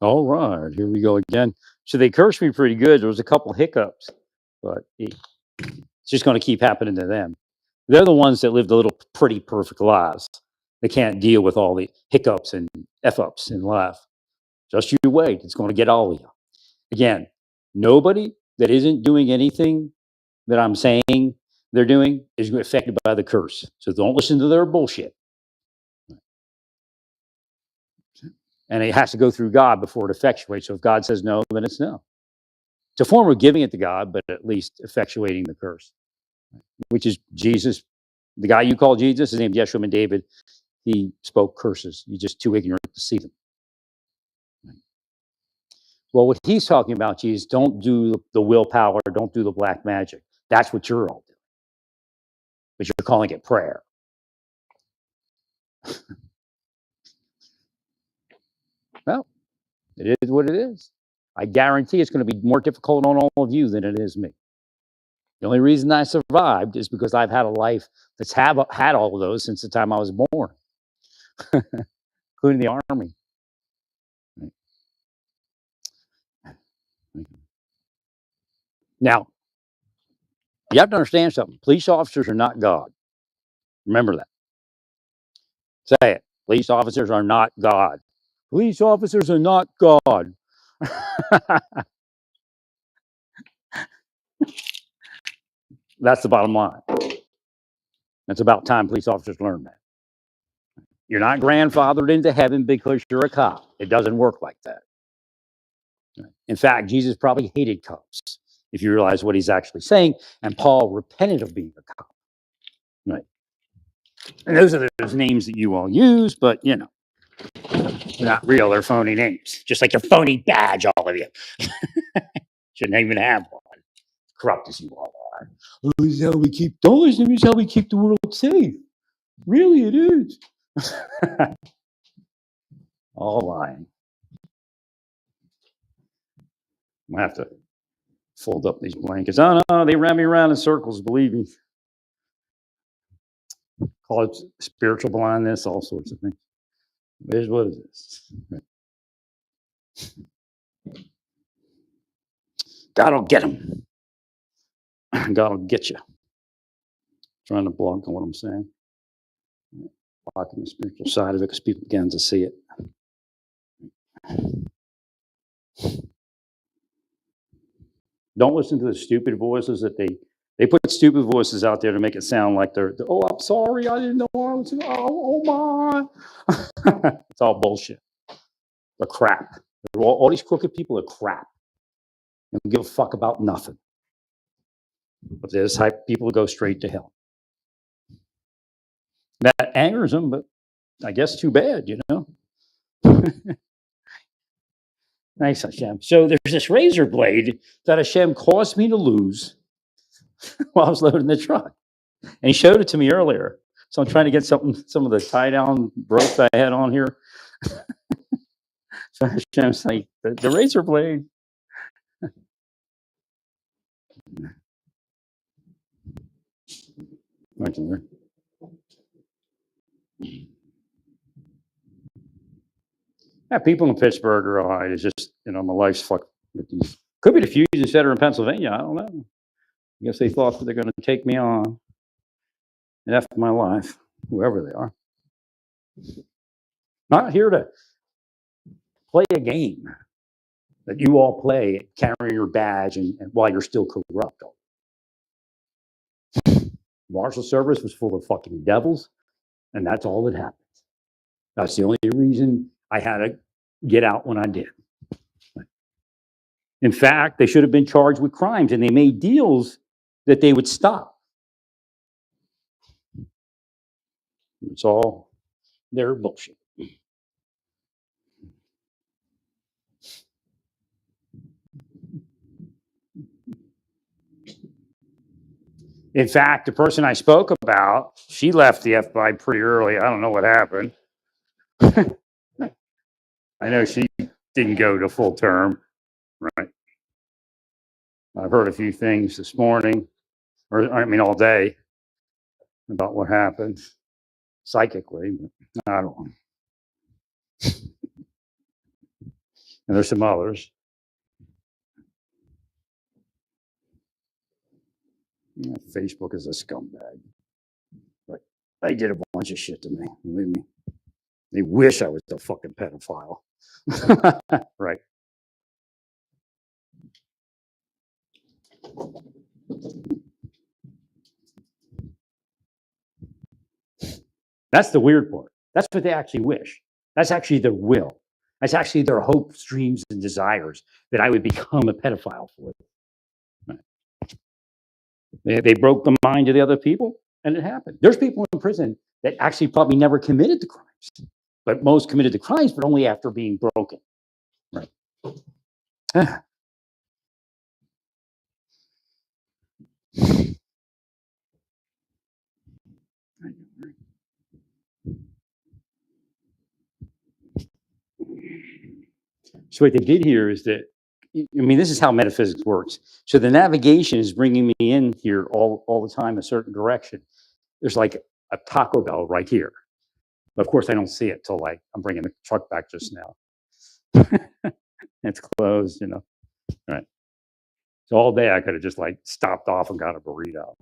All right, here we go again. So they cursed me pretty good. There was a couple hiccups, but it's just going to keep happening to them. They're the ones that live the little pretty perfect lives. They can't deal with all the hiccups and f ups in life. Just you wait; it's going to get all of you. Again, nobody that isn't doing anything that I'm saying they're doing is affected by the curse. So don't listen to their bullshit. And it has to go through God before it effectuates. So if God says no, then it's no. It's a form of giving it to God, but at least effectuating the curse, which is Jesus. The guy you call Jesus, his name is Yeshua ben David. He spoke curses. You're just too ignorant to see them. Well, what he's talking about, Jesus, don't do the willpower, don't do the black magic. That's what you're all doing. But you're calling it prayer. Well, it is what it is. I guarantee it's going to be more difficult on all of you than it is me. The only reason I survived is because I've had a life that's had all of those since the time I was born, including the army. Now, you have to understand something. Police officers are not God. Remember that. Say it. Police officers are not God. Police officers are not God. That's the bottom line. It's about time police officers learn that. You're not grandfathered into heaven because you're a cop. It doesn't work like that. In fact, Jesus probably hated cops, if you realize what he's actually saying. And Paul repented of being a cop. Right. And those are those names that you all use, but they're not real. They're phony names. Just like your phony badge, all of you. Shouldn't even have one. Corrupt as you all are. Oh, this is how we keep dollars. This is how we keep the world safe. Really, it is. All lying. I have to fold up these blankets. Oh no, they ran me around in circles. Believe me. Call it spiritual blindness, all sorts of things. It is what it is. God will get him. God will get you. Trying to block on what I'm saying. Blocking the spiritual side of it because people begin to see it. Don't listen to the stupid voices that they put stupid voices out there to make it sound like they're oh, I'm sorry, I didn't know I was oh my. It's all bullshit. They're crap. All these crooked people are crap. They don't give a fuck about nothing. But there's type people who go straight to hell. That angers them, but I guess too bad, Nice, Hashem. So there's this razor blade that Hashem caused me to lose while I was loading the truck. And he showed it to me earlier. So I'm trying to get some of the tie down rope I had on here. So Hashem's like, the razor blade. Yeah, people in Pittsburgh are all right. It's just, my life's fucked with these. Could be the Fusion Center in Pennsylvania. I don't know. I guess they thought that they're going to take me on and after my life, whoever they are. Not here to play a game that you all play, carrying your badge and while you're still corrupt. Marshal service was full of fucking devils, and that's all that happened. That's the only reason I had to get out when I did. In fact, they should have been charged with crimes, and they made deals that they would stop. It's all their bullshit. In fact, the person I spoke about, she left the FBI pretty early. I don't know what happened. I know she didn't go to full term, right? I've heard a few things this morning, all day, about what happened psychically. But I don't know. And there's some others. Facebook is a scumbag. Right. They did a bunch of shit to me. Believe me. They wish I was a fucking pedophile. Right. That's the weird part. That's what they actually wish. That's actually their will. That's actually their hopes, dreams, and desires that I would become a pedophile for them. Right. They broke the mind of the other people, and it happened. There's people in prison that actually probably never committed the crimes, but most committed the crimes, but only after being broken. Right. So what they did here is that, I mean, this is how metaphysics works. So the navigation is bringing me in here all the time a certain direction. There's like a Taco Bell right here. But of course, I don't see it till like I'm bringing the truck back just now. It's closed, All right. So all day I could have just like stopped off and got a burrito.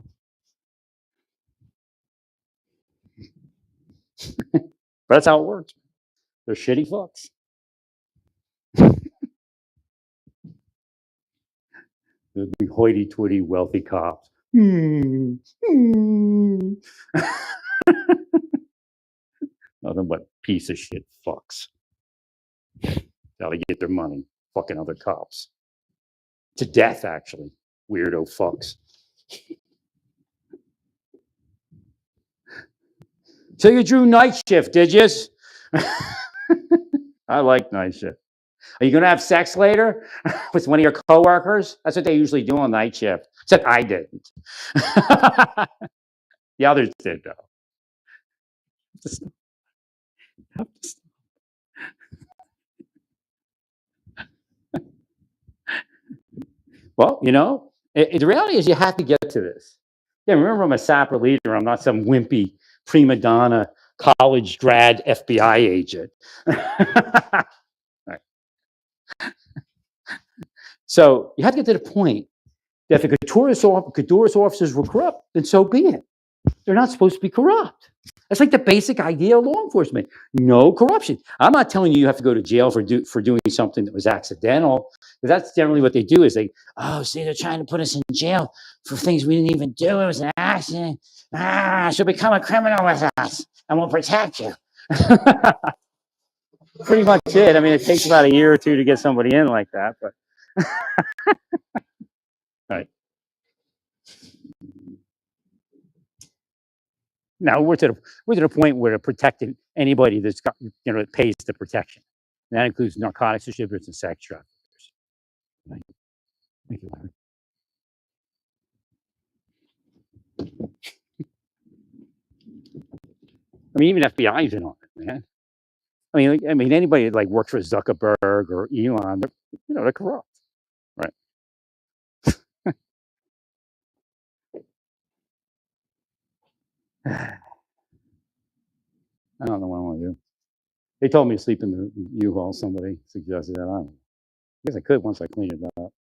But that's how it works. They're shitty fucks. The hoity-toity wealthy cops. Nothing but piece of shit fucks. How they get their money. Fucking other cops. To death, actually. Weirdo fucks. So you drew night shift, did you? I like night shift. Are you going to have sex later with one of your coworkers? That's what they usually do on night shift. Except I didn't. The others did, though. Well, the reality is you have to get to this. Yeah, remember, I'm a sapper leader. I'm not some wimpy prima donna college grad FBI agent. Right. So you have to get to the point that if the Codurus officers were corrupt, then so be it. They're not supposed to be corrupt. That's like the basic idea of law enforcement. No corruption. I'm not telling you have to go to jail for doing something that was accidental. But that's generally what they do is they're trying to put us in jail for things we didn't even do. It was an accident. So become a criminal with us and we'll protect you. Pretty much it. I mean, it takes about a year or two to get somebody in like that, but right. Now we're to the point where they're protecting anybody that's got that pays the protection. And that includes narcotics distributors and sex traffickers. Right. Thank you, Larry. I mean, even FBI's in on it, man. I mean, anybody that like works for Zuckerberg or Elon, they're corrupt, right? I don't know what I want to do. They told me to sleep in the U-Haul. Somebody suggested that. I guess I could once I clean it up.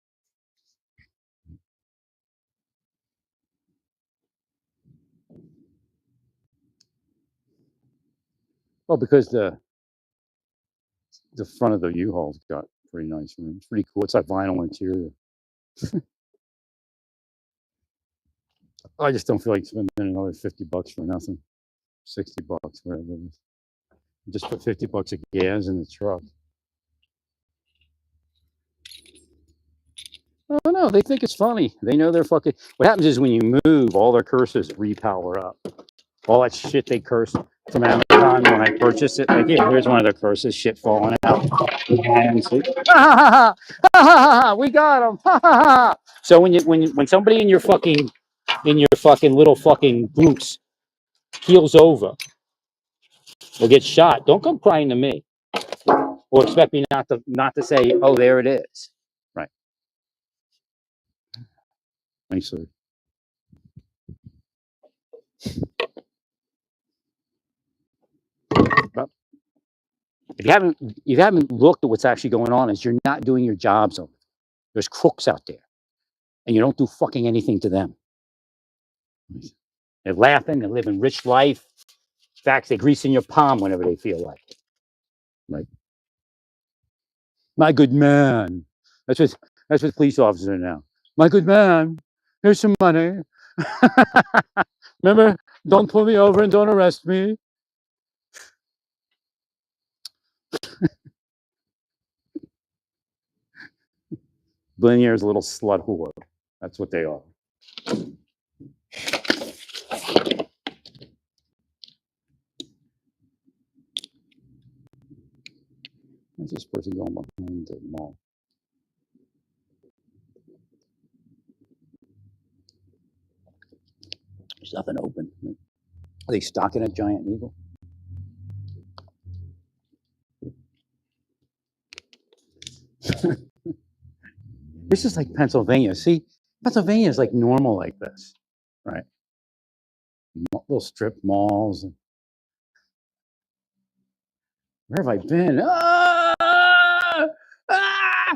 Well, because the front of the U-Haul's got pretty nice room. It's pretty cool. It's like vinyl interior. I just don't feel like spending another $50 for nothing. $60, whatever it is. Just put $50 of gas in the truck. Oh no, they think it's funny. They know they're fucking. What happens is when you move, all their curses repower up. All that shit they cursed from Amazon when I purchased it. Like, here's one of their curses, shit falling out. And so, we got them. So when somebody in your fucking little fucking boots keels over or gets shot, don't come crying to me or expect me not to say, oh, there it is. Right. Thanks, sir. If you haven't looked at what's actually going on, is you're not doing your jobs. There's crooks out there, and you don't do fucking anything to them. They're laughing, they're living rich life. In fact, they're greasing your palm whenever they feel like it. Right? My good man. That's what police officers are now. My good man, here's some money. Remember, don't pull me over and don't arrest me. Billionaire's a little slut whore. That's what they are. Where's this person going behind the mall? There's nothing open. Are they stocking a Giant Eagle? This is like Pennsylvania. See, Pennsylvania is like normal like this, right? Little strip malls. Where have I been? Ah! Ah!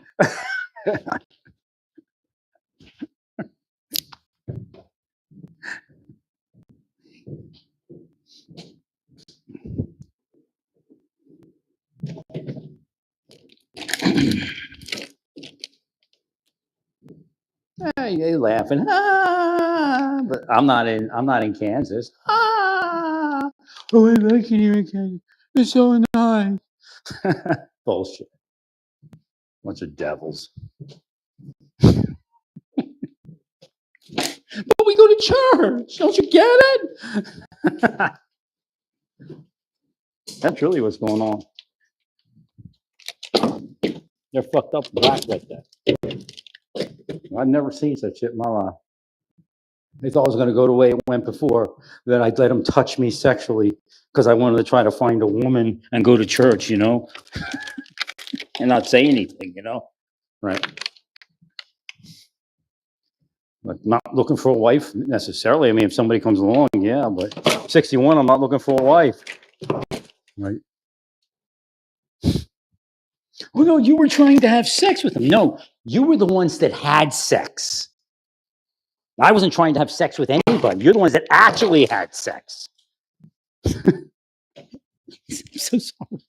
They laughing, ah! But I'm not in Kansas. Ah! Oh, I like it here in Kansas. It's so nice. Bullshit. Bunch of devils. But we go to church. Don't you get it? That's really what's going on. They're fucked up black like that. I've never seen such shit in my life. They thought I was going to go the way it went before, that I'd let them touch me sexually because I wanted to try to find a woman and go to church, you know, and not say anything, you know, right? Like, not looking for a wife necessarily. I mean, if somebody comes along, yeah, but 61, I'm not looking for a wife, right? Oh, no, you were trying to have sex with them. No, you were the ones that had sex. I wasn't trying to have sex with anybody. You're the ones that actually had sex. I'm so sorry.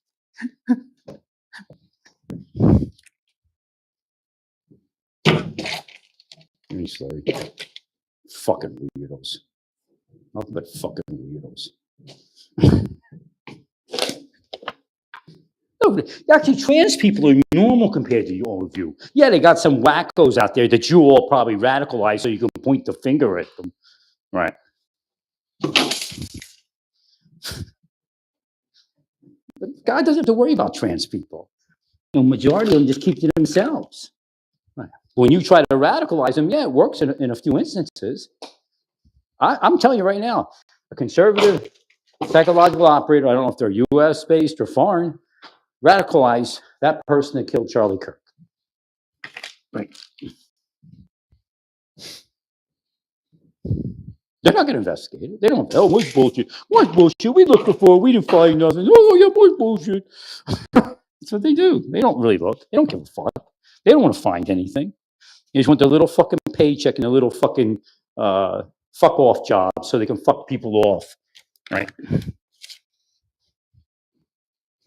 I'm sorry. Fucking weirdos. Nothing but fucking weirdos. No, actually, trans people are normal compared to all of you. Yeah, they got some wackos out there that you all probably radicalize so you can point the finger at them. Right. But God doesn't have to worry about trans people. The majority of them just keep to themselves. Right. When you try to radicalize them, yeah, it works in a few instances. I'm telling you right now, a conservative psychological operator, I don't know if they're US based or foreign, radicalize that person that killed Charlie Kirk. Right. They're not going to investigate it. They don't know what's bullshit. What's bullshit? We looked before. We didn't find nothing. Oh, yeah, what's bullshit? That's what they do. They don't really look. They don't give a fuck. They don't want to find anything. They just want their little fucking paycheck and their little fucking fuck off job so they can fuck people off. Right?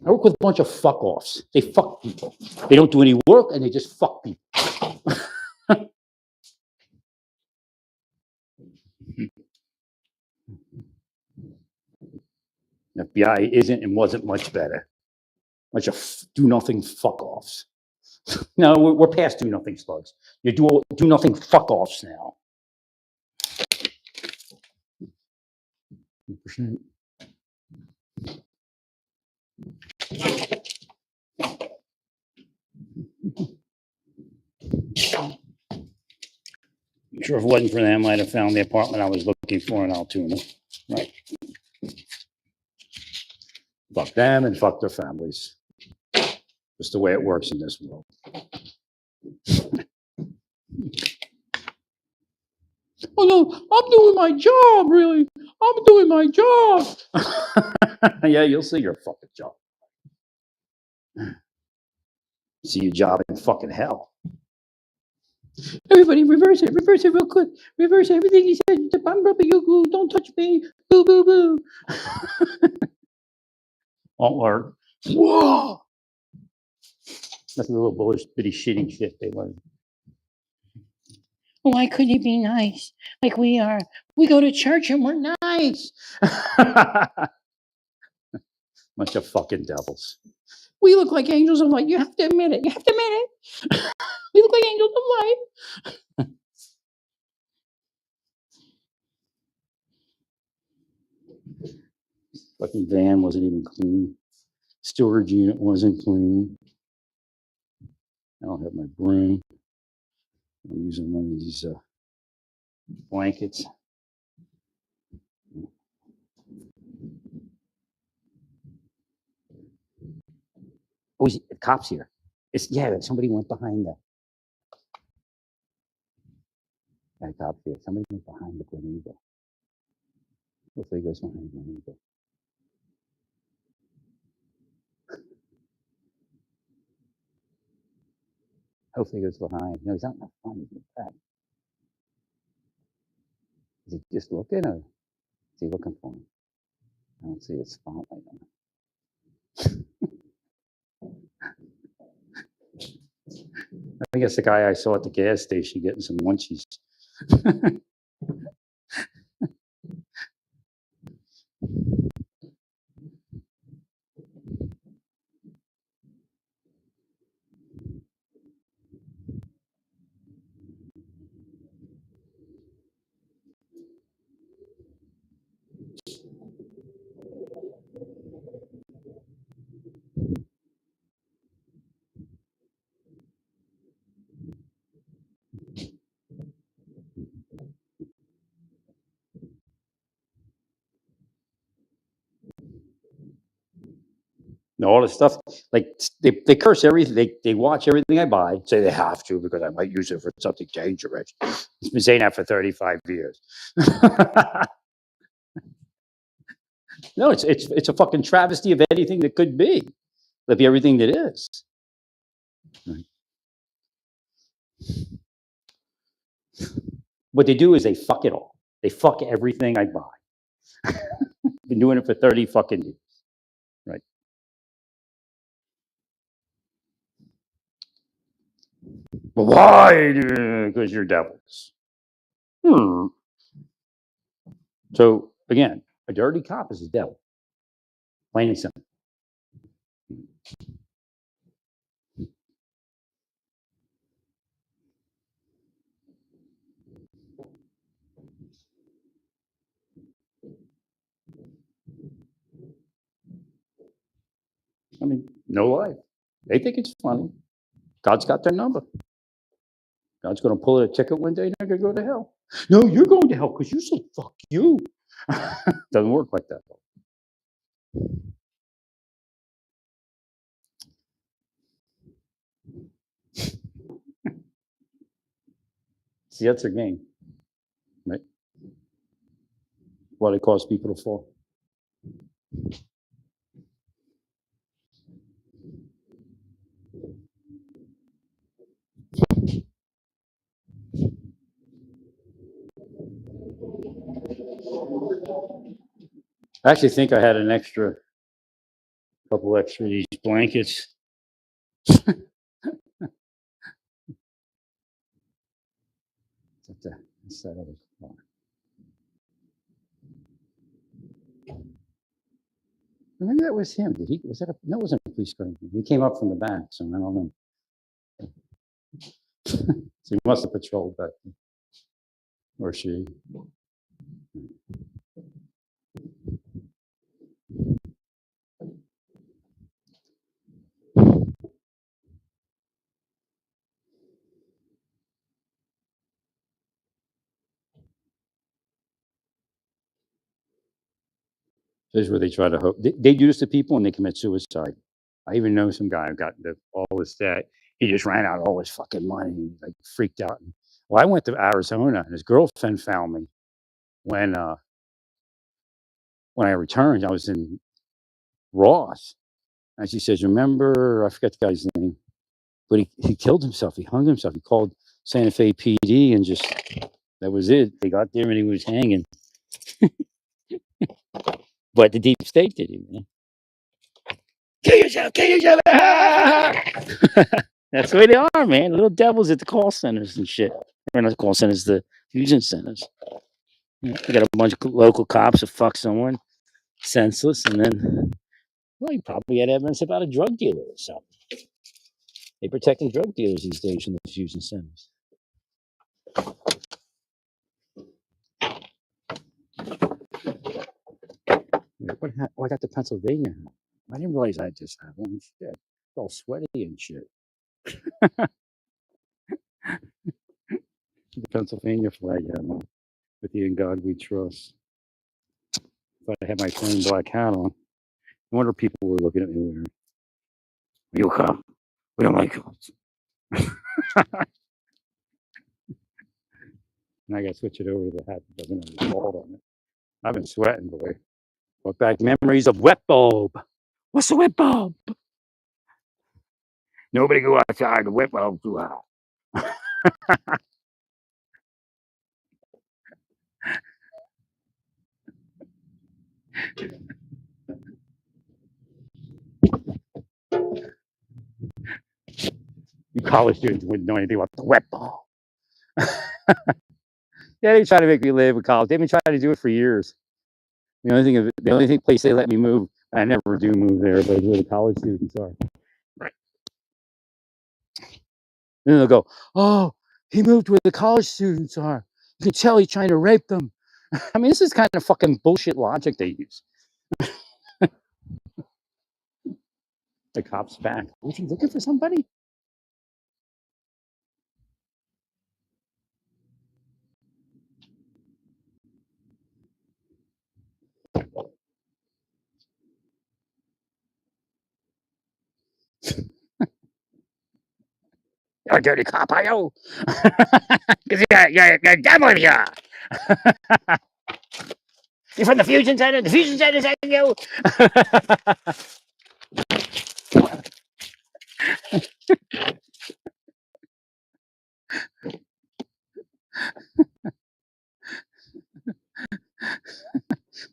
I work with a bunch of fuck offs. They fuck people. They don't do any work and they just fuck people. FBI isn't and wasn't much better. Bunch of do nothing fuck offs. No, we're past do nothing slugs. You do nothing fuck offs now. 100%. I'm sure if it wasn't for them, I'd have found the apartment I was looking for in Altoona. Right. Fuck them and fuck their families. Just the way it works in this world. Oh no, I'm doing my job, really. I'm doing my job. Yeah, you'll see your fucking job. See your job in fucking hell. Everybody reverse it real quick. Reverse everything he said. I'm rubbing your glue. Don't touch me. Boo, boo, boo. Won't work. Whoa. That's a little bullish, bitty shitty shit they learn. Why couldn't you be nice like we are? We go to church and we're nice. Bunch of fucking devils. We look like angels of light. You have to admit it. You have to admit it. We look like angels of light. Fucking van wasn't even clean. Storage unit wasn't clean. I don't have my broom. I'm using one of these blankets. Oh, the cops here. Somebody went behind the. Cop here. Somebody went behind the Glen Eagle. Hopefully, he goes behind the Glen Eagle. Hopefully, he goes behind. No, he's not in the front. He's in the back. Is he just looking, or is he looking for him? I don't see his spotlight on him. I think it's the guy I saw at the gas station getting some munchies. All this stuff, like they curse everything. They watch everything I buy. Say they have to because I might use it for something dangerous. It's been saying that for 35 years. No, it's a fucking travesty of anything that could be. It'll be everything that is. Right. What they do is they fuck it all. They fuck everything I buy. Been doing it for 30 fucking years. Right. But why? Because you're devils. So again, a dirty cop is a devil. Plain and simple. I mean, no life. They think it's funny. God's got their number. God's going to pull a ticket one day and they're going to go to hell. No, you're going to hell because you said fuck you. Doesn't work like that, though. See, that's their game, right? Why they cause people to fall. I actually think I had an couple extra of these blankets. That's that other car. Maybe that was him. Did he? Was that a? That wasn't a police car. He came up from the back, so I don't know. So he must have patrolled back then. Or she. This is where they try to hope. They do this to people and they commit suicide. I even know some guy who got all his debt. He just ran out all his fucking money. He like freaked out. Well, I went to Arizona and his girlfriend found me when I returned. I was in Ross And she says, remember, I forget the guy's name, but he killed himself. He hung himself. He called Santa Fe PD and just, that was it. They got there and he was hanging. But the deep state did it, man. Kill yourself, kill yourself. That's the way they are, man. Little devils at the call centers and shit. Or not the call centers, the fusion centers. You got a bunch of local cops that fuck someone senseless, and then, well, you probably had evidence about a drug dealer or something. They protecting drug dealers these days in the fusion centers. What I got to Pennsylvania. I didn't realize I just had one. Shit. It's all sweaty and shit. The Pennsylvania flag on with the "In God We Trust." If I had my plain black hat on, no wonder people were looking at me weird. Are you a cop? We don't like cops. And I got to switch it over to the hat that doesn't have the bald on it. I've been sweating, boy. Brought back memories of wet bulb. What's a wet bulb? Nobody go outside. The wet bulb's too hot. You college students wouldn't know anything about the wet bulb. Yeah, they try to make me live in college. They've been trying to do it for years. The only thing place they let me move, I never do move there, but where the college students are. Right. And then they'll go, "Oh, he moved where the college students are. You can tell he's trying to rape them." I mean, this is kind of fucking bullshit logic they use. The cop's back. Was he looking for somebody? You're a dirty cop, are you? Because you're devil here. You're from the fusion center. The fusion center sent you.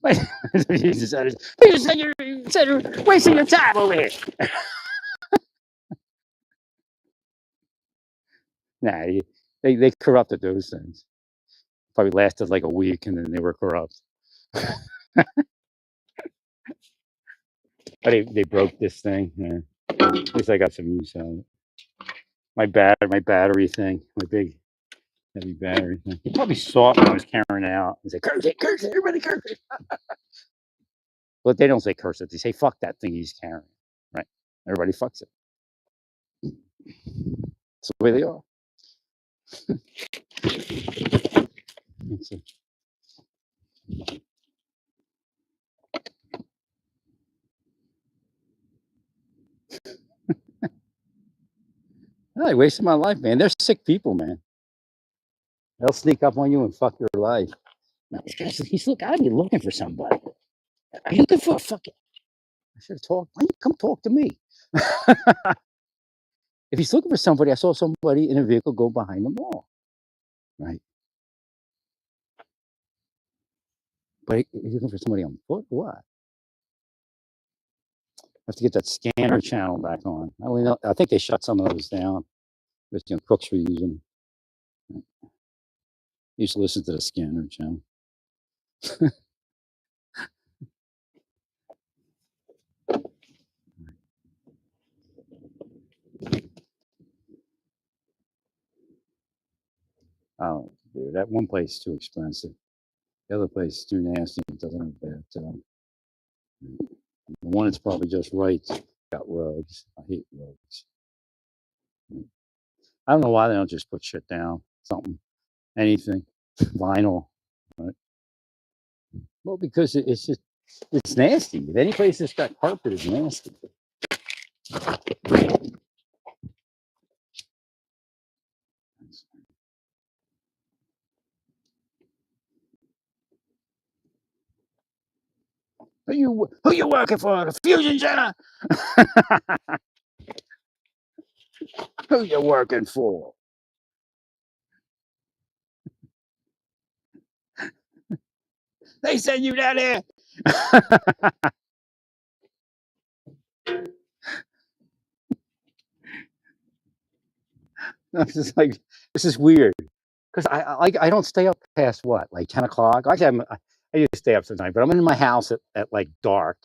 Wait, the fusion center, wasting your time over here. Nah, they corrupted those things. Probably lasted like a week, and then they were corrupt. But they broke this thing. Yeah. At least I got some use out of it. My battery thing, my big heavy battery thing. You probably saw it when I was carrying it out. They say, curse it, everybody curse it. But they don't say curse it. They say, fuck that thing he's carrying. Right? Everybody fucks it. It's the way they are. They wasted my life, man. They're sick people, man. They'll sneak up on you and fuck your life. Now, this guy says, he's gotta be looking for somebody. Are you looking for a fucking... I should have talked. Why don't you come talk to me? If he's looking for somebody, I saw somebody in a vehicle go behind the mall. Right? But he's looking for somebody on foot? What? I have to get that scanner channel back on. I think they shut some of those down. Because crooks were using them. Used to listen to the scanner channel. Oh, dude, that one place is too expensive. The other place is too nasty. It doesn't have that. The one that's probably just right got rugs. I hate rugs. I don't know why they don't just put shit down. Something, anything, vinyl. Right? Well, because it's nasty. If any place that's got carpet is nasty. Who you working for? The Fusion Center? Who you working for? They send you down there. I'm just like, this is weird. Because I don't stay up past what, like 10 o'clock? Actually, I used to stay up sometimes, but I'm in my house at like dark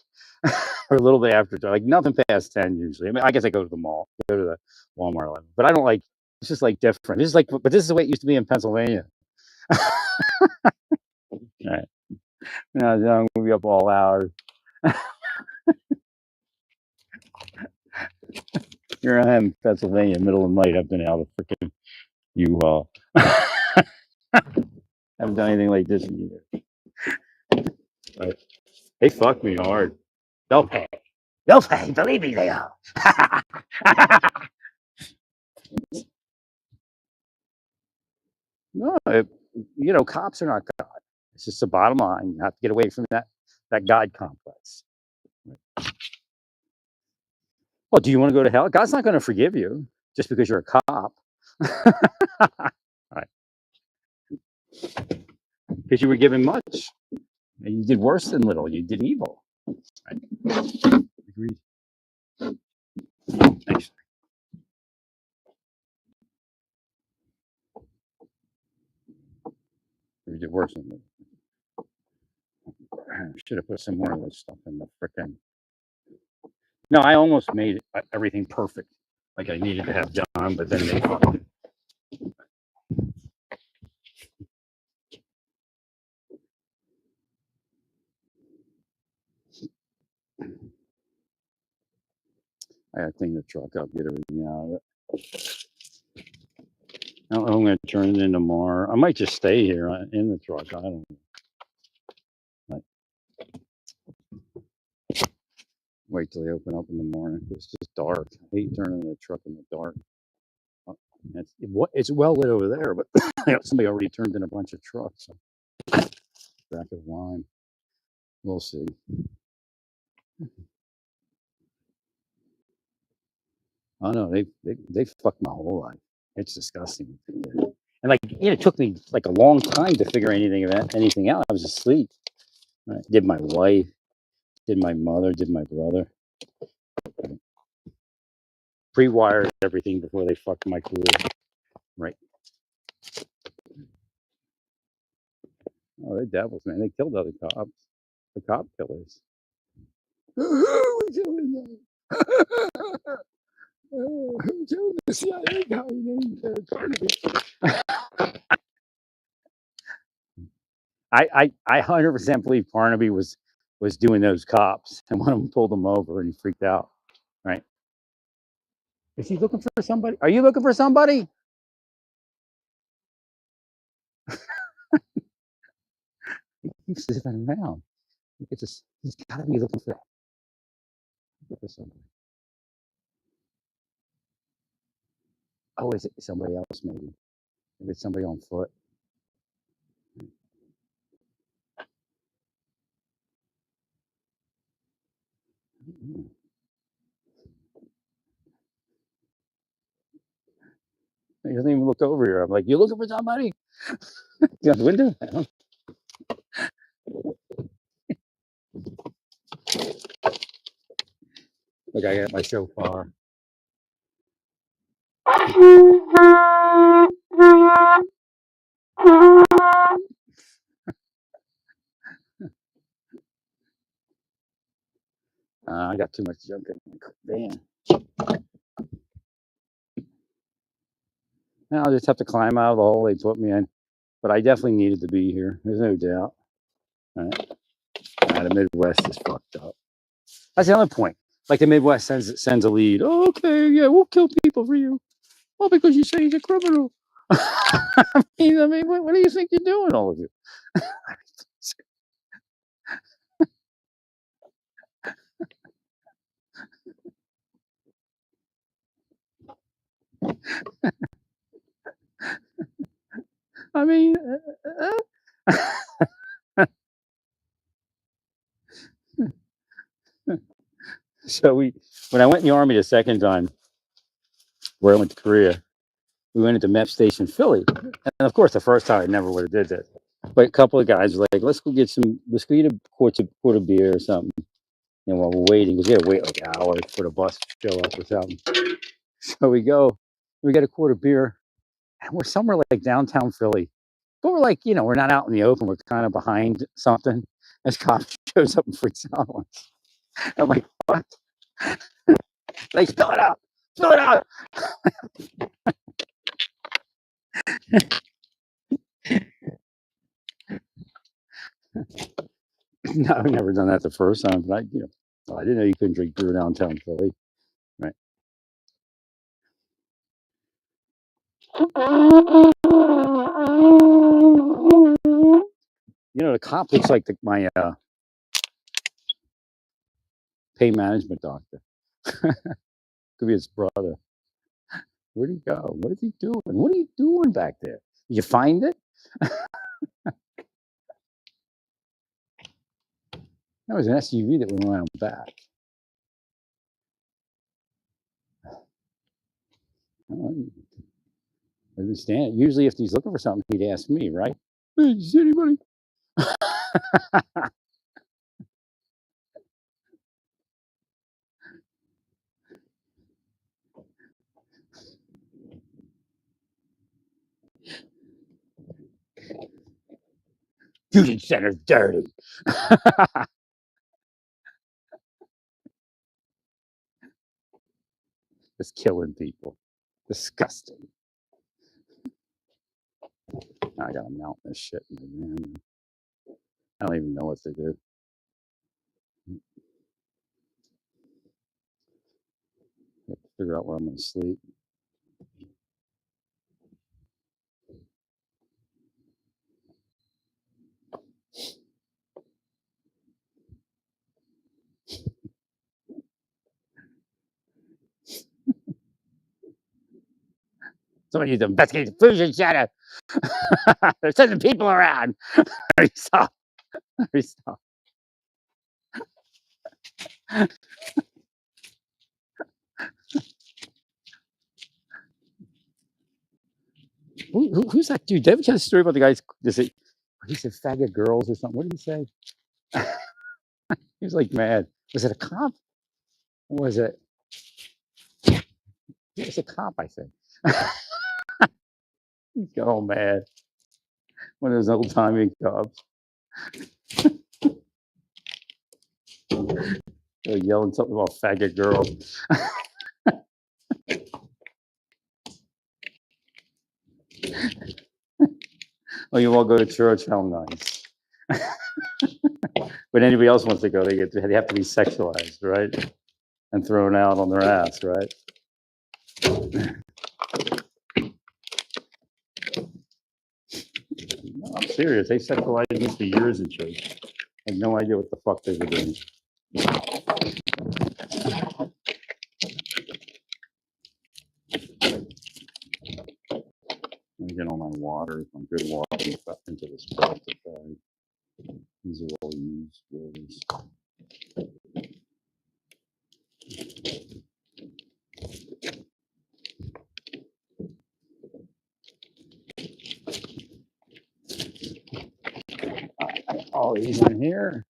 or a little bit after dark, like nothing past 10 usually. I mean, I guess I go to the mall, go to the Walmart 11, but I don't like, it's just like different. This is like, but this is the way it used to be in Pennsylvania. All right. When I was young, we'd be up all hours. Here I am in Pennsylvania, middle of the night. I've been out of freaking U-Haul. Haven't done anything like this in years. Right. They fucked me hard. They'll pay. They'll pay. Believe me, they are. No, cops are not God. It's just the bottom line. You have to get away from that God complex. Well, do you want to go to hell? God's not going to forgive you just because you're a cop. Right. Because you were given much. And you did worse than little. You did evil. Right. Agreed. Thanks. You did worse than little. I should have put some more of this stuff in the frickin'. No, I almost made everything perfect, like I needed to have done, but then they fucked it. I gotta clean the truck up, get everything out of it. I'm going to turn it in tomorrow. I might just stay here in the truck. I don't know. Wait till they open up in the morning. It's just dark. I hate turning the truck in the dark. It's well lit over there, but somebody already turned in a bunch of trucks. So. Back of wine. We'll see. Oh no, they fucked my whole life. It's disgusting. And it took me like a long time to figure anything out. I was asleep. Right? Did my wife, did my mother, did my brother. Right? Pre-wired everything before they fucked my career. Right. Oh, they're devils, man. They killed other cops. The cop killers. We're killing them. Who killed the CIA guy named Carnegie? I 100% believe Barnaby was doing those cops, and one of them pulled him over, and he freaked out. Right? Is he looking for somebody? Are you looking for somebody? He keeps zipping around. He's got to be looking for somebody. Oh, is it somebody else? Maybe it's somebody on foot. Mm-hmm. He doesn't even look over here. I'm like, you looking for somebody? Got the window down. Look, I got my shofar. I got too much junk in my van. Now I'll just have to climb out of the hole they put me in. But I definitely needed to be here. There's no doubt. Right? The Midwest is fucked up. That's the other point. Like the Midwest sends a lead. Oh, okay, yeah, we'll kill people for you. Well, because you say he's a criminal. I mean, what do you think you're doing, all of you? I mean, So when I went in the army the second time, where I went to Korea, we went into MEP Station Philly, and of course the first time I never would have did that. But a couple of guys were like, let's go get a quart of beer or something. And while we're waiting, because we had to wait like an hour for the bus to show up or something. So we get a quart of beer, and we're somewhere like downtown Philly. But we're like, we're not out in the open. We're kind of behind something. This cop shows up and freaks out on us. I'm like, what? Like, fill it out. Fill it out. No, I've never done that the first time, but I didn't know you couldn't drink beer downtown Philly. Right. The cop looks like my pain management doctor. Could be his brother. Where'd he go? What is he doing? What are you doing back there? Did you find it? That was an SUV that went around back. I understand. Usually, if he's looking for something, he'd ask me, right? Hey, did you see anybody? Fusion Center's dirty. Just killing people. Disgusting. I gotta mount this shit, man. I don't even know what to do. I have to figure out where I'm gonna sleep. Somebody needs to investigate the fusion center. There's sending people around. Hurry, stop. Hurry, stop. Who's that dude? Did I ever tell a story about the guys? He said faggot girls or something. What did he say? He was like mad. Was it a cop? Or was it? It was a cop, I think. He's all mad. One of those old timey cops. Yelling something about faggot girls. Oh, you all go to church? How nice. But anybody else wants to go, they have to be sexualized, right? And thrown out on their ass, right? No, I'm serious. They sexualized me for years in church. I have no idea what the fuck they were doing. Let me get all my water, my good water, into this plastic bag. These are all used waters. All these in here.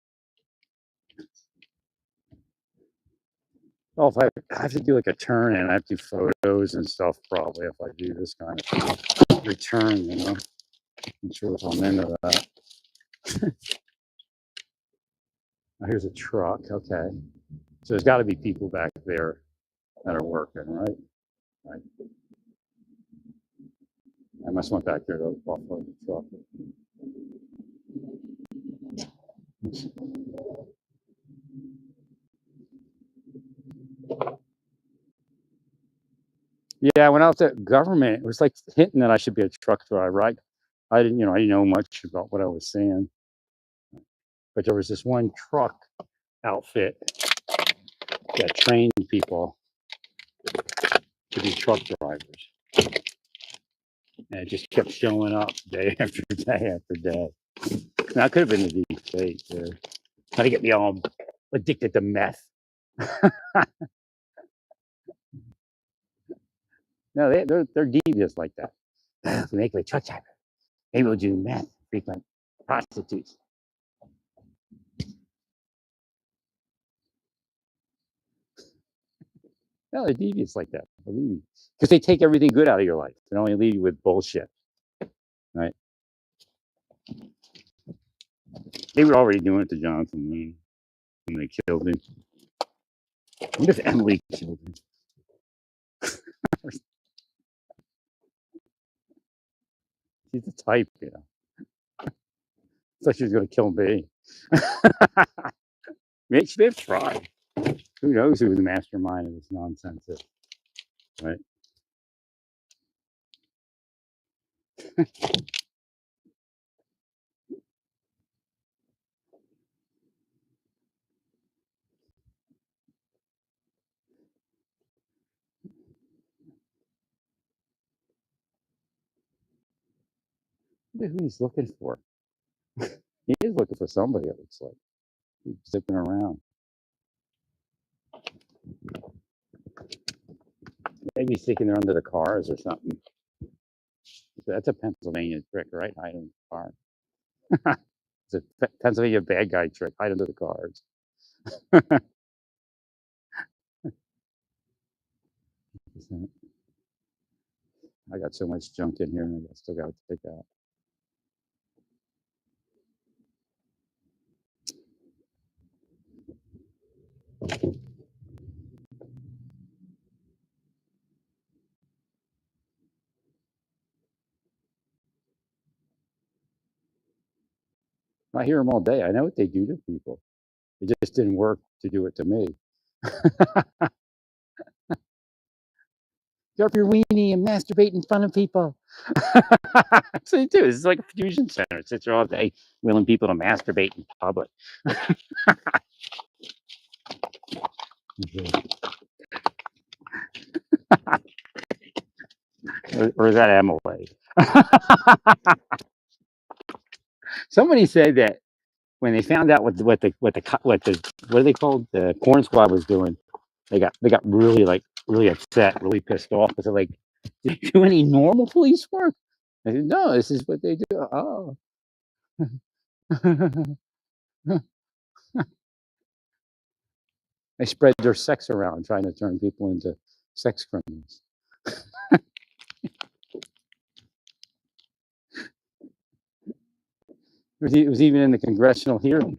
Oh, if I have to do like a turn in, I have to do photos and stuff probably if I do this kind of return, I'm sure if I'm into that. Oh, here's a truck. Okay. So there's got to be people back there that are working, right? Right. I must went back there to offload the truck. Yeah, when I was at government, it was like hinting that I should be a truck driver, right? I didn't know much about what I was saying. But there was this one truck outfit that trained people to be truck drivers. And it just kept showing up day after day after day. Now, it could have been the deep state there. Trying to get me all addicted to meth. No, they're devious like that. We make a truck driver. Maybe we'll do meth, frequent prostitutes. No, they're devious like that. Believe me, because they take everything good out of your life and only leave you with bullshit. Right? They were already doing it to Jonathan Lee when they killed him. What if Emily killed him? She's the type, you know. So she was going to kill me. Maybe they've tried. Who knows who the mastermind of this nonsense is, right? Who he's looking for? He is looking for somebody. It looks like he's zipping around. Maybe he's sticking there under the cars or something. That's a Pennsylvania trick, right? Hide in the car. It's a Pennsylvania bad guy trick. Hide under the cars. I got so much junk in here, and I still got to take out. I hear them all day. I know what they do to people. It just didn't work to do it to me. Get up your weenie and masturbate in front of people. That's what they do. It's like a fusion center. It sits there all day, willing people to masturbate in public. Or is that Emily? Somebody said that when they found out what are they called, the Corn Squad was doing, they got really really upset, really pissed off. Because they're like, "Do you do any normal police work?" I said, "No, this is what they do." Oh. They spread their sex around, trying to turn people into sex criminals. It was even in the congressional hearing.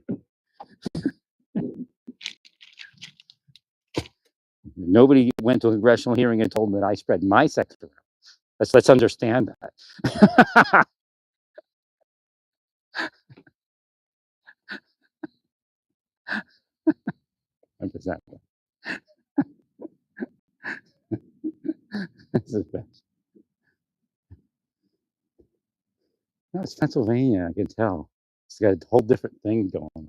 Nobody went to a congressional hearing and told them that I spread my sex around. Let's understand that. Exactly. This is best. No, it's Pennsylvania. I can tell. It's got a whole different thing going on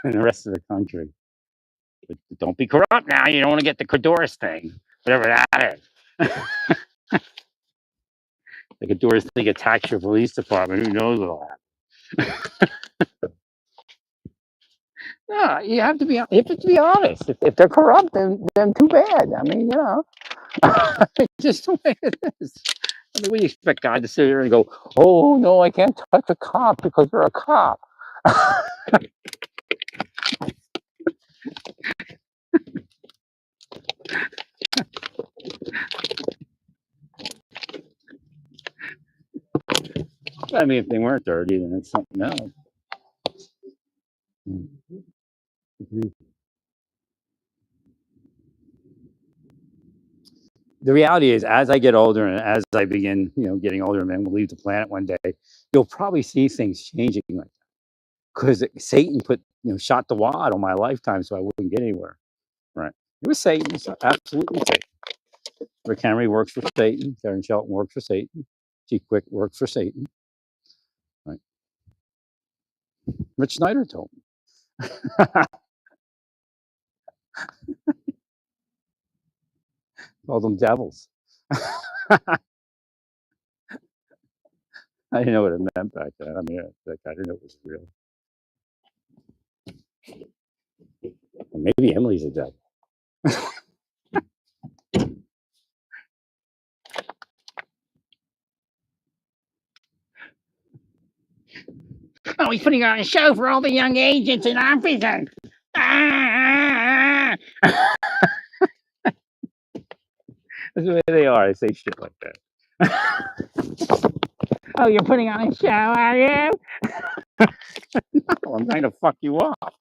than the rest of the country. But don't be corrupt now. You don't want to get the Codorus thing, whatever that is. The Codorus thing attacks your police department. Who knows what'll happen? No, you have to be. You have to be honest. If they're corrupt, then too bad. I mean, you know, just the way it is. I mean, we expect God to sit here and go, "Oh no, I can't touch a cop because you're a cop." I mean, if they weren't dirty, then it's something else. The reality is, as I get older and as I begin, getting older, and then we'll leave the planet one day, you'll probably see things changing like that. Because Satan shot the wad on my lifetime, so I wouldn't get anywhere. Right? It was Satan. It's absolutely Satan. Rick Henry works for Satan. Darren Shelton works for Satan. Chief Quick works for Satan. Right? Rich Snyder told me. All them devils. I didn't know what it meant back then. I mean, I didn't know it was real. Or maybe Emily's a devil. Oh, he's putting on a show for all the young agents and officers. Ah! That's the way they are. They say shit like that. Oh, you're putting on a show, are you? I'm trying to fuck you off.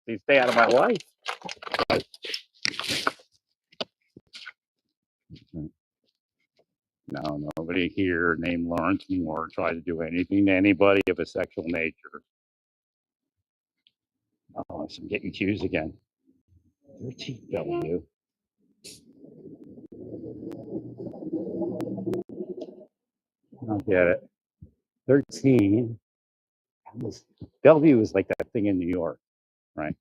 You stay out of my life. No, nobody here named Lawrence Moore tried to do anything to anybody of a sexual nature. Oh, I'm getting accused again. 13W. I don't get it. 13. Bellevue was like that thing in New York, right?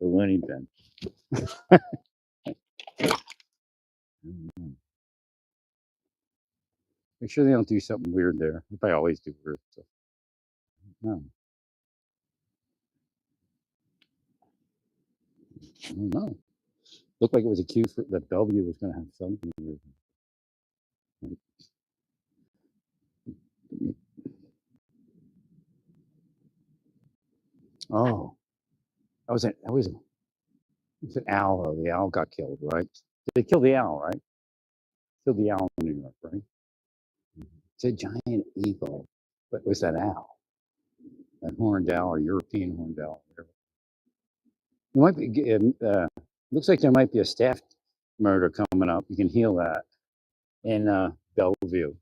The loony bin. Make sure they don't do something weird there. They probably always do weird stuff. No. I don't know. Looked like it was a cue for that Bellevue was going to have something weird. Oh, it was an owl though. The owl got killed, right? They killed the owl, right? Killed the owl in New York, right? It's a giant eagle, but it was that owl, that horned owl or European horned owl, whatever. It might be. Looks like there might be a staff murder coming up. You can heal that in Bellevue.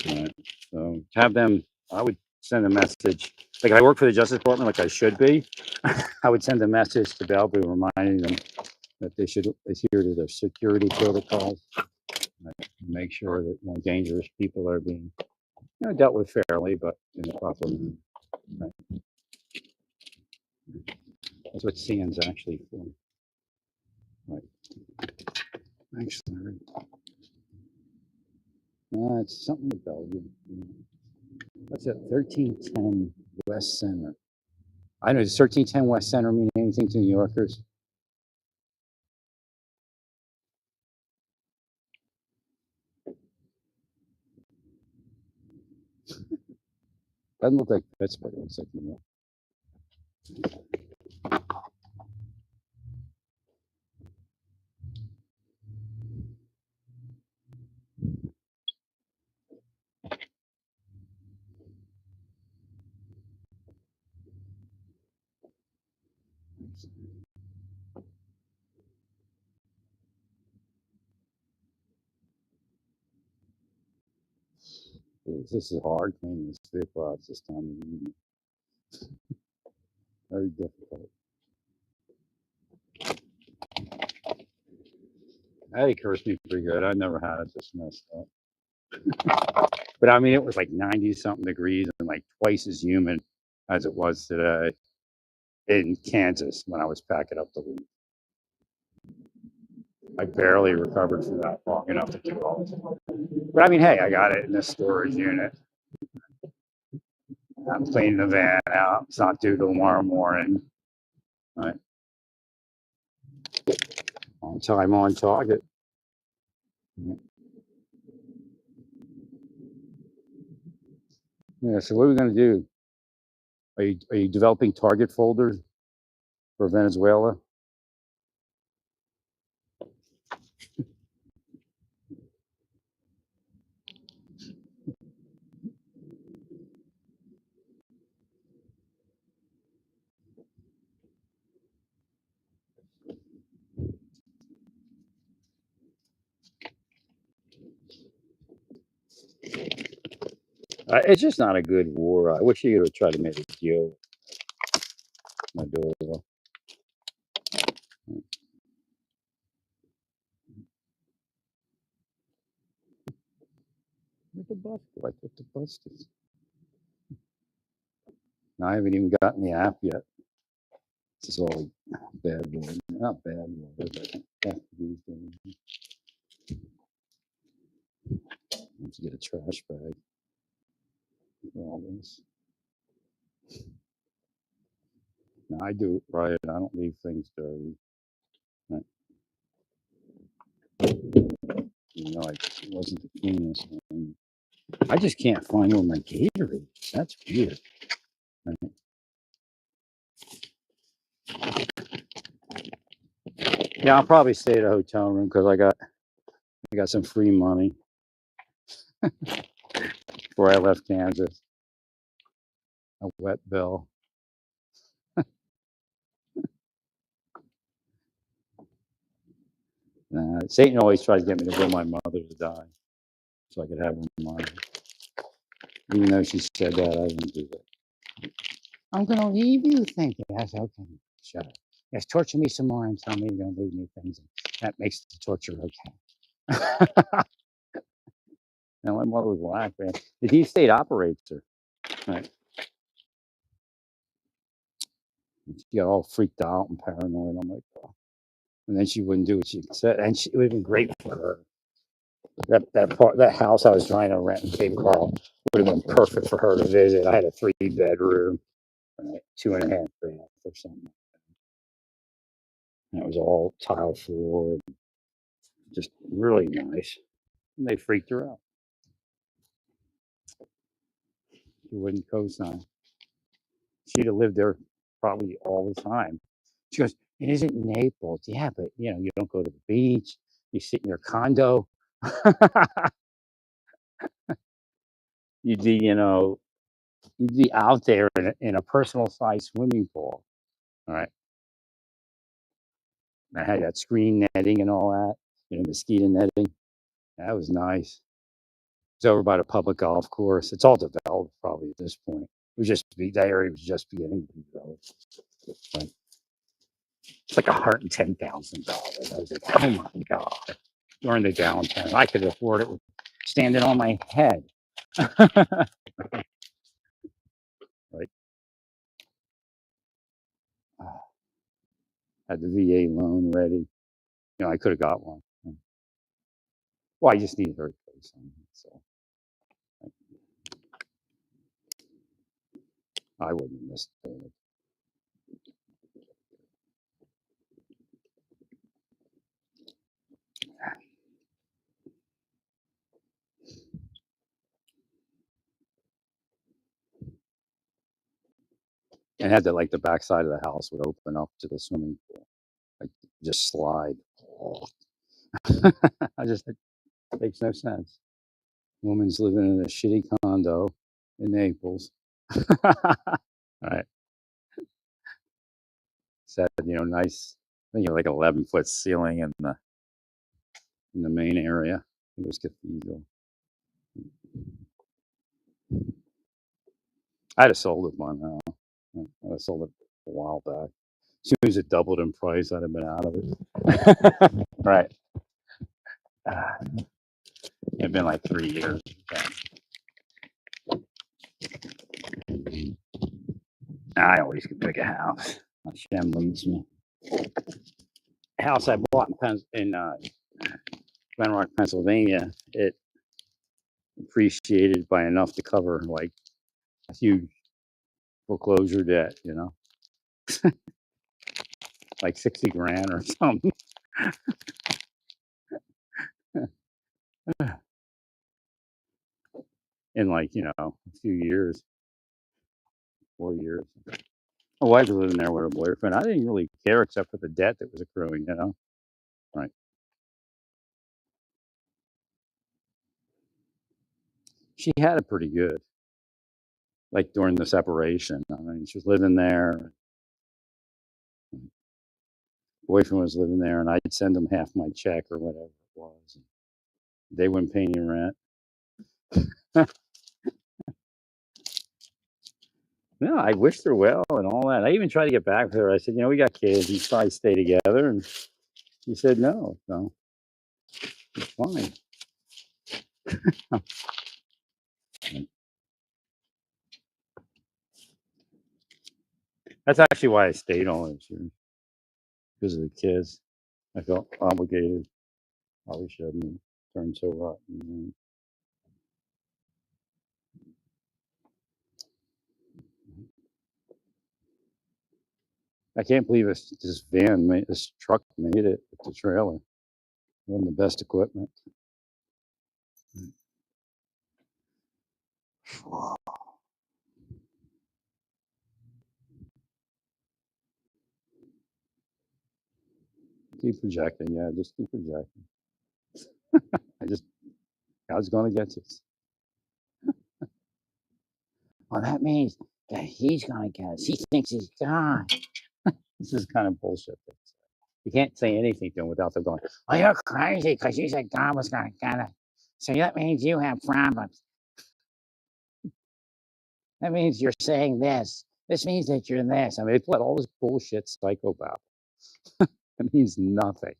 Right. So have them. I would send a message. Like I work for the Justice Department, like I should be. I would send a message to Bellevue reminding them that they should adhere to their security protocols. Right, make sure that dangerous people are being dealt with fairly, but in the proper manner. Right. That's what CN's actually for. Right. Actually, it's something with Bellevue. That's it. 1310 West Center. I know. Does 1310 West Center mean anything to New Yorkers? Doesn't look like Pittsburgh. It looks like New York. This is hard cleaning this vehicle out this time of the evening. Very difficult. They cursed me pretty good. I never had it this messed up. But I mean, it was like 90 something degrees and like twice as humid as it was today in Kansas when I was packing up the week. I barely recovered from that long enough to do all this. But I mean, hey, I got it in this storage unit. I'm cleaning the van out. It's not due tomorrow morning. Right. On time, on target. Yeah. So what are we going to do? Are you developing target folders for Venezuela? It's just not a good war. I wish you would have tried to make a deal with Maduro. Where'd the bus go? I thought the bus is. No, I haven't even gotten the app yet. This is all bad water. Not bad water, but have to use them. Let's get a trash bag for all this. I do it right. I don't leave things dirty. Right. You know, it wasn't the cleanest thing. I just can't find where my gator is. That's weird. Right. Yeah, I'll probably stay at a hotel room because I got some free money before I left Kansas. A wet bill. Satan always tries to get me to bill my mother to die so I could have her money. Even though she said that, I didn't do that. I'm going to leave you thinking. I said, okay, shut up. Yes, torture me some more and tell me you're going to leave me things. That makes the torture okay. Now, my mother was laughing. The deep state operates her. Right. She got all freaked out and paranoid. I'm like, oh. And then she wouldn't do what she said. And it would have been great for her. That house I was trying to rent in Cape Coral would have been perfect for her to visit. I had a 3-bedroom, right, 2.5 bath or something. And it was all tile floor, just really nice. And they freaked her out. She wouldn't co-sign. She'd have lived there probably all the time. She goes, it isn't Naples. Yeah, but you don't go to the beach. You sit in your condo. You'd be, you'd be out there in a personal size swimming pool. All right. I had that screen netting and all that, mosquito netting. That was nice. It's over by the public golf course. It's all developed probably at this point. It was that area was just beginning to be developed. But it's like $110,000. I was like, oh my God. During the downturn, I could afford it standing on my head. Right. Had the VA loan ready. I could have got one. Well, I just needed her to pay something. So I wouldn't have missed it. And had the back side of the house would open up to the swimming pool. Like just slide. I just it makes no sense. Woman's living in a shitty condo in Naples. Right. Said, nice, I think like 11-foot ceiling in the main area. It was cathedral. I'd have sold it by now. I'd have sold it a while back. As soon as it doubled in price, I'd have been out of it. Right. It'd been like 3 years. I always could pick a house. Shem leads me. The house I bought in Glen Rock, Pennsylvania, it appreciated by enough to cover like a huge foreclosure debt, like 60 grand or something. In like, a few years, 4 years. My wife was living there with her boyfriend. I didn't really care except for the debt that was accruing, Right. She had it pretty good. Like during the separation. I mean, she was living there. Boyfriend was living there, and I'd send them half my check or whatever it was. They wouldn't pay any rent. No, I wished her well and all that. I even tried to get back with her. I said, we got kids. You probably stay together. And she said, no, it's fine. That's actually why I stayed on this year, because of the kids. I felt obligated. Probably shouldn't turn so rotten. I can't believe this van made, this truck made it with the trailer. One of the best equipment. Keep projecting, yeah, just keep projecting. God's gonna get you. Well, that means that he's gonna get us. He thinks he's God. This is kind of bullshit. You can't say anything to him without them going, Well, you're crazy because you said God was gonna get us. So that means you have problems. That means you're saying this. This means that you're this. I mean, they put all this bullshit psychopath. It means nothing.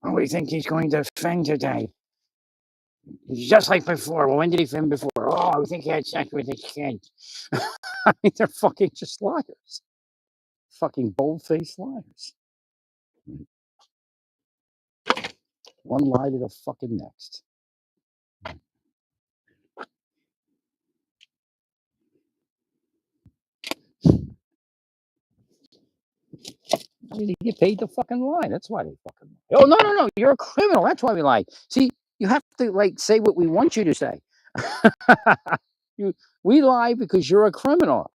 Oh, we think he's going to offend today. He's just like before. Well, when did he offend before? Oh, we think he had sex with his kid. I mean, they're fucking just liars. Fucking bold-faced liars. One lie to the fucking next. I mean, they get paid to fucking lie. That's why they fucking lie. Oh, no. You're a criminal. That's why we lie. See, you have to, like, say what we want you to say. We lie because you're a criminal.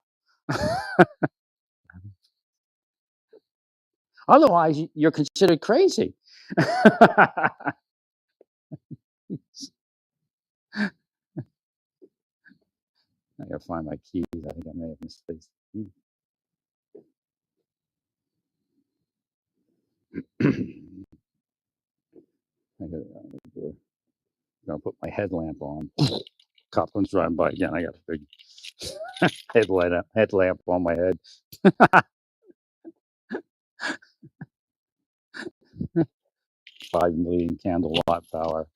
Otherwise, you're considered crazy. I gotta find my keys. I think I may have misplaced the key. I'm gonna put my headlamp on. Cop comes driving by again. I got a big headlamp on my head. 5 million candle watt power.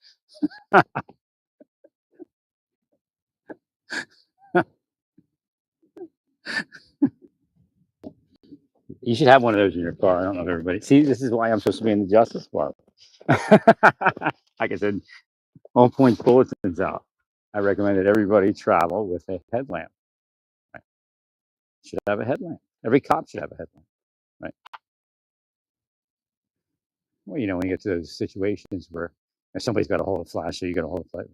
You should have one of those in your car. I don't know if everybody. See, this is why I'm supposed to be in the Justice Department. Like I said, all point bulletins out. I recommend that everybody travel with a headlamp. Right? Should have a headlamp. Every cop should have a headlamp. Right? Well, when you get to those situations where if somebody's got a hold of flash, so you got a hold of flashlight,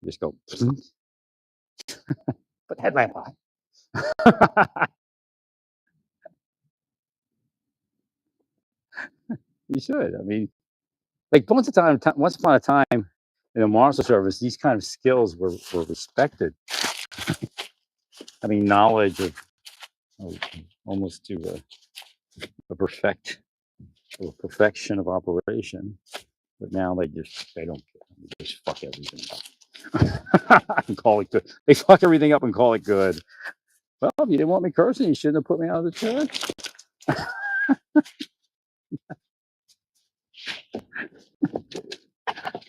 you just go, put the headlamp on. You should. I mean, like once upon a time in the Marshal Service, these kind of skills were respected. I mean, knowledge of almost to a perfection of operation. But now they don't care. They just fuck everything up and call it good. They fuck everything up and call it good. Well, if you didn't want me cursing, you shouldn't have put me out of the church.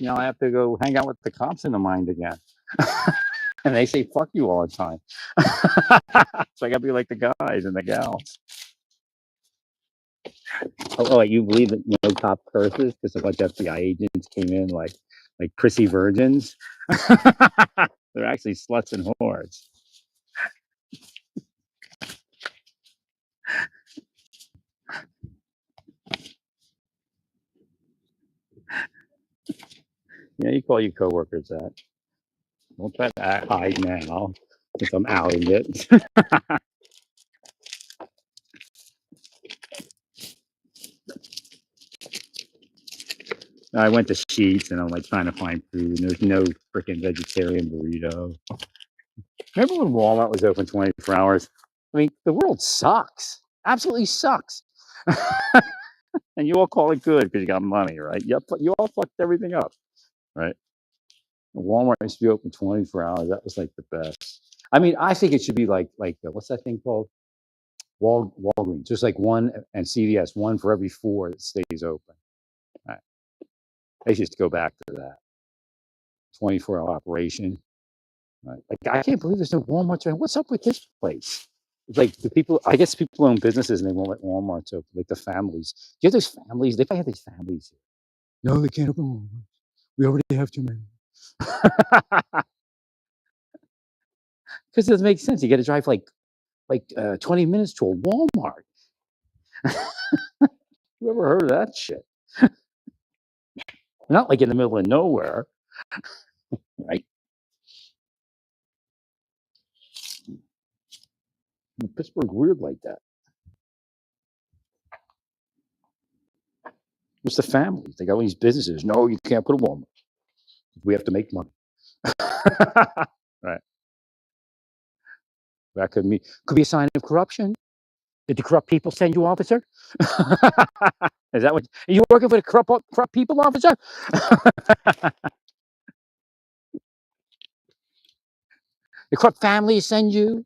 I have to go hang out with the cops in the mind again. And they say fuck you all the time. So I gotta be like the guys and the gals. Oh, you believe that no cop curses because a bunch of FBI agents came in like prissy virgins? They're actually sluts and whores. You call your coworkers that. Don't try to hide now since I'm outing it. I went to Sheets and I'm like trying to find food. And there's no freaking vegetarian burrito. Remember when Walmart was open 24 hours? I mean, the world sucks. Absolutely sucks. And you all call it good because you got money, right? You all fucked everything up, right? Walmart used to be open 24 hours. That was like the best. I mean, I think it should be like what's that thing called? Walgreens, just like one, and CVS, one for every 4 that stays open. Right. They should go back to that 24-hour operation. Right. Like I can't believe there's no Walmart. What's up with this place? It's like I guess people own businesses and they won't let Walmarts open. Like the families. Do you have those families? They probably have these families here. No, they can't open Walmart. We already have too many. Because it doesn't make sense. You got to drive like 20 minutes to a Walmart. Who ever heard of that shit? Not like in the middle of nowhere, right? Pittsburgh weird like that. It's the families. They got all these businesses. No, you can't put a Walmart. We have to make money. Right. That could be a sign of corruption. Did the corrupt people send you, officer? Is that what are you working for the corrupt people, officer? The corrupt families send you?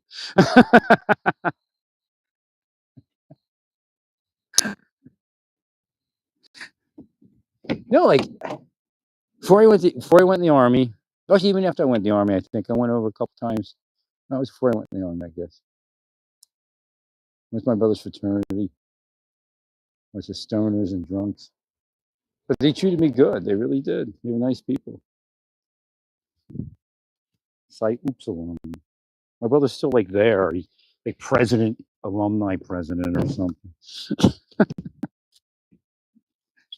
No, like before I went in the army, actually even after I went in the army, I think I went over a couple times. That was before I went in the army, I guess. It was my brother's fraternity. It was just stoners and drunks. But they treated me good. They really did. They were nice people. Psi Upsilon. My brother's still like there. He's like alumni president or something.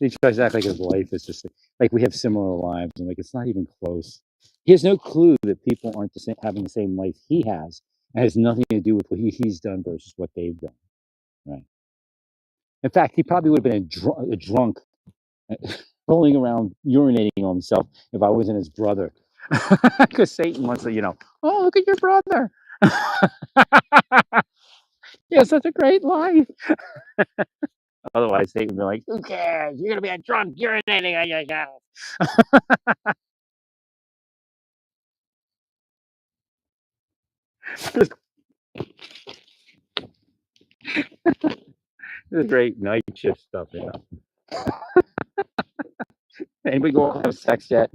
He tries to act like his life is just like we have similar lives, and like it's not even close. He has no clue that people aren't having the same life he has. It has nothing to do with what he's done versus what they've done. Right. In fact, he probably would have been a drunk, rolling around urinating on himself if I wasn't his brother. Because Satan wants to, oh, look at your brother. He has such a great life. Otherwise, Satan would be like, who cares? You're going to be a drunk urinating on yourself. This is great night shift stuff, Anybody go have sex yet?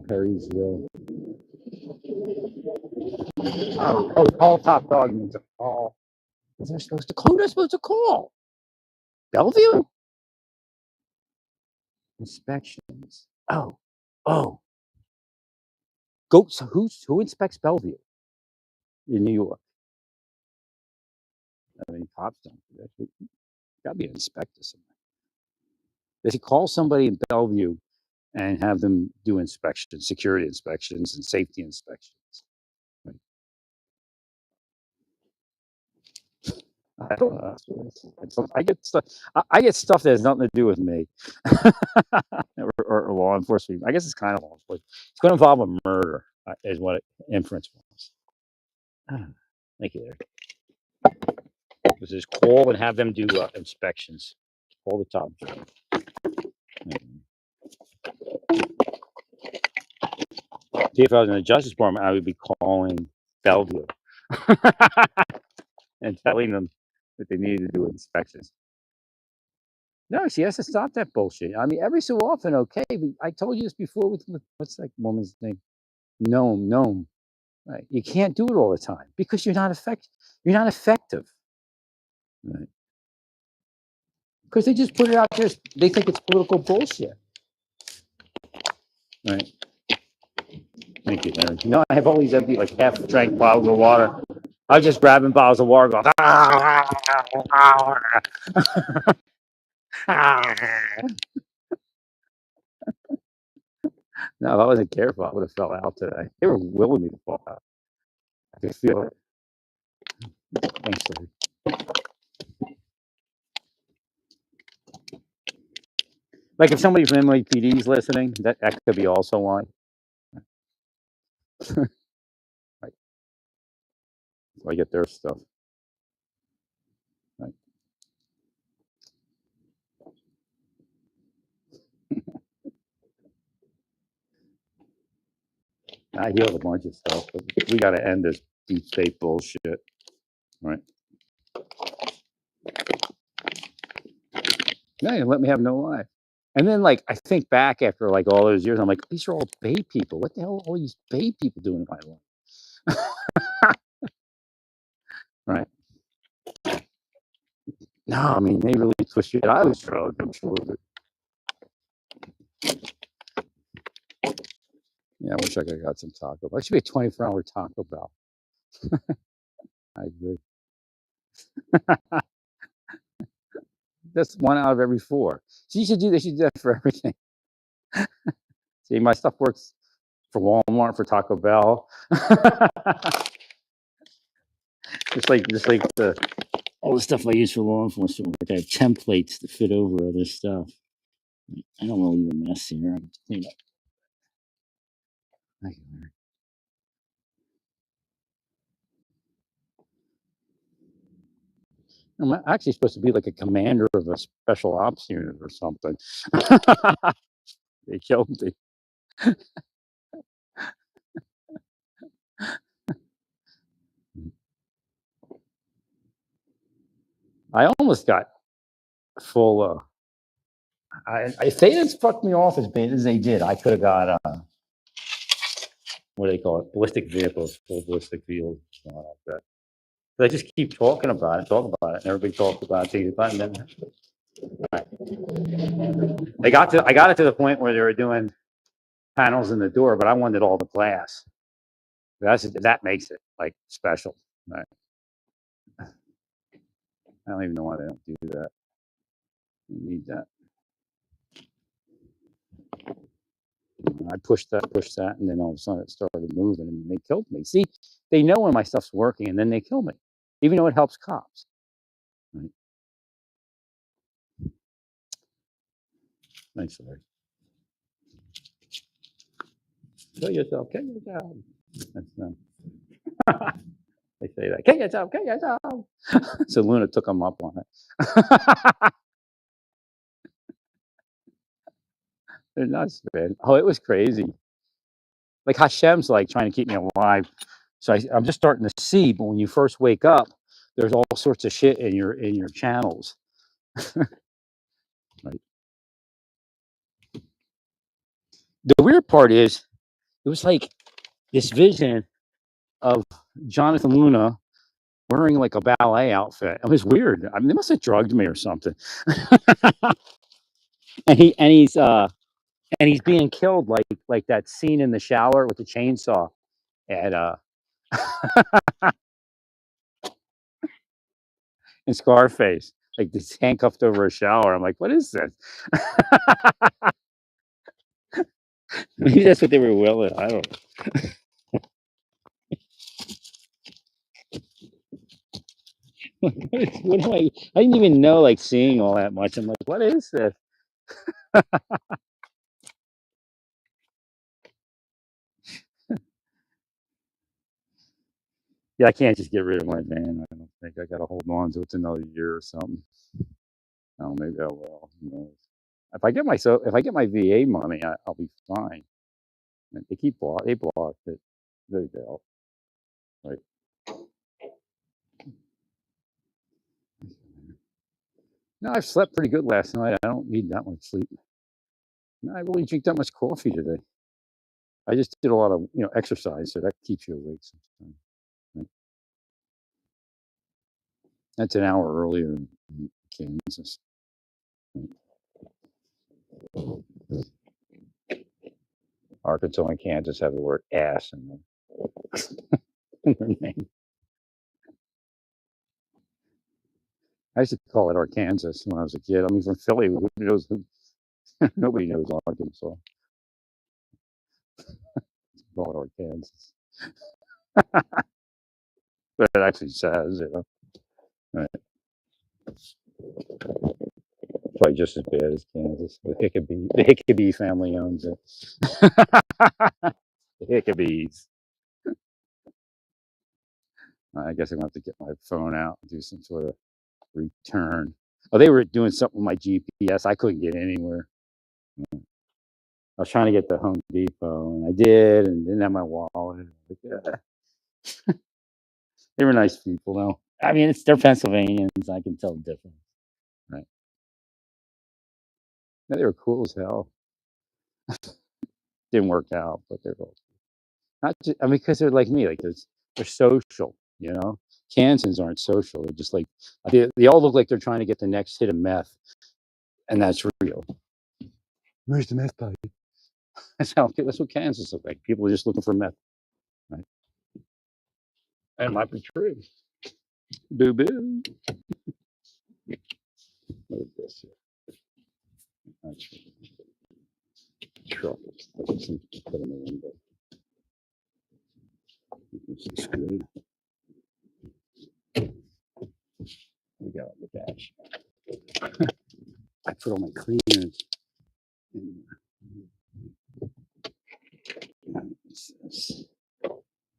Perrysville. Call top dog means a call. Who they're supposed to call? Bellevue? Inspections. Oh. So who inspects Bellevue in New York? I mean, cops don't do that. Got to be an inspector somewhere. They should call somebody in Bellevue and have them do inspections, security inspections, and safety inspections. Right. I don't know. I get stuff. I get stuff that has nothing to do with me, or law enforcement. I guess it's kind of law enforcement. It's going to involve a murder, is what inference was. Thank you, Eric. Just call and have them do inspections all the time. See, if I was in the Justice Department, I would be calling Bellevue and telling them that they needed to do inspections. No, she has to stop that bullshit. I mean, every so often, okay. But I told you this before with what's that woman's name? Gnome. Right. You can't do it all the time because you're not effective. You're not effective. Right. Because they just put it out there. They think it's political bullshit. Right. Thank you, Larry. I have all these empty, like half-drank bottles of water. I was just grabbing bottles of water, going. No, if I wasn't careful, I would have fell out today. They were willing me to fall out. I could feel it. Thanks, Larry. Like if somebody from NYPD is listening, that could be also why. Right. So I get their stuff. Right. I heal a bunch of stuff, but we got to end this deep state bullshit. Right. Yeah, you let me have no life. And then, like, I think back after like all those years, I'm like, these are all Bay people. What the hell are all these Bay people doing in my life? Right. No, I mean, they really twist it. I was drugged, I'm sure. But yeah, I wish I could have got some Taco Bell. It should be a 24-hour Taco Bell. I agree. That's 1 out of every 4. So you should do this. You should do that for everything. See, my stuff works for Walmart, for Taco Bell. just like all the stuff I use for law enforcement work. I have templates to fit over other stuff. I don't want to leave a mess here. I have to clean up. Thank you, Larry. I'm actually supposed to be like a commander of a special ops unit or something. They killed me. I almost got full. If they didn't fuck me off as bad as they did, I could have got what do they call it? Ballistic vehicles, full ballistic vehicles, something like that. They just keep talking about it, and everybody talks about it. And then I got it to the point where they were doing panels in the door, but I wanted all the glass. That makes it like special. Right. I don't even know why they don't do that. You need that. I pushed that, and then all of a sudden it started moving, and they killed me. See, they know when my stuff's working, and then they kill me, even though it helps cops. Right. Thanks, Larry. Kill yourself. That's them. They say that. Kill yourself. So Luna took them up on it. They're nuts, man. Oh, it was crazy. Like Hashem's like trying to keep me alive. So I'm just starting to see, but when you first wake up, there's all sorts of shit in your channels. Right. The weird part is, it was like this vision of Jonathan Luna wearing like a ballet outfit. It was weird. I mean, they must have drugged me or something. and he's being killed like that scene in the shower with the chainsaw at in Scarface. Like this handcuffed over a shower. I'm like, what is this? Maybe that's what they were willing. I don't know. What am I didn't even know like seeing all that much. I'm like, what is this? Yeah, I can't just get rid of my van. I don't think I gotta hold on to it another year or something. Oh, maybe I will. Who knows? If I get my VA money, I'll be fine. They blocked it. No doubt. Right. No, I've slept pretty good last night. I don't need that much sleep. No, I really drink that much coffee today. I just did a lot of exercise, so that keeps you awake sometimes. Right. That's an hour earlier in Kansas. Right. Arkansas and Kansas have the word ass in their name. I used to call it Arkansas when I was a kid. I mean, from Philly, who knows? Nobody knows Arkansas. Call it Arkansas. But it actually says, right. Probably just as bad as Kansas. The Hickabee family owns it. The Hickabees. I guess I'm gonna have to get my phone out and do some sort of return. Oh, they were doing something with my GPS. I couldn't get anywhere. I was trying to get to Home Depot, and I did, and didn't have my wallet. Like, yeah. They were nice people, though. I mean, they're Pennsylvanians. I can tell the difference. Right. No, they were cool as hell. Didn't work out, but they're all not just, I mean, because they're like me, like they're social, Kansans aren't social. They're just like they all look like they're trying to get the next hit of meth, and that's real. Where's the meth pipe? That's what Kansas look like. People are just looking for meth, right? And it might be true. Boo boo. Look at this. That's truck. Put in the window. This is good. We got the dash. I put all my cleaners in.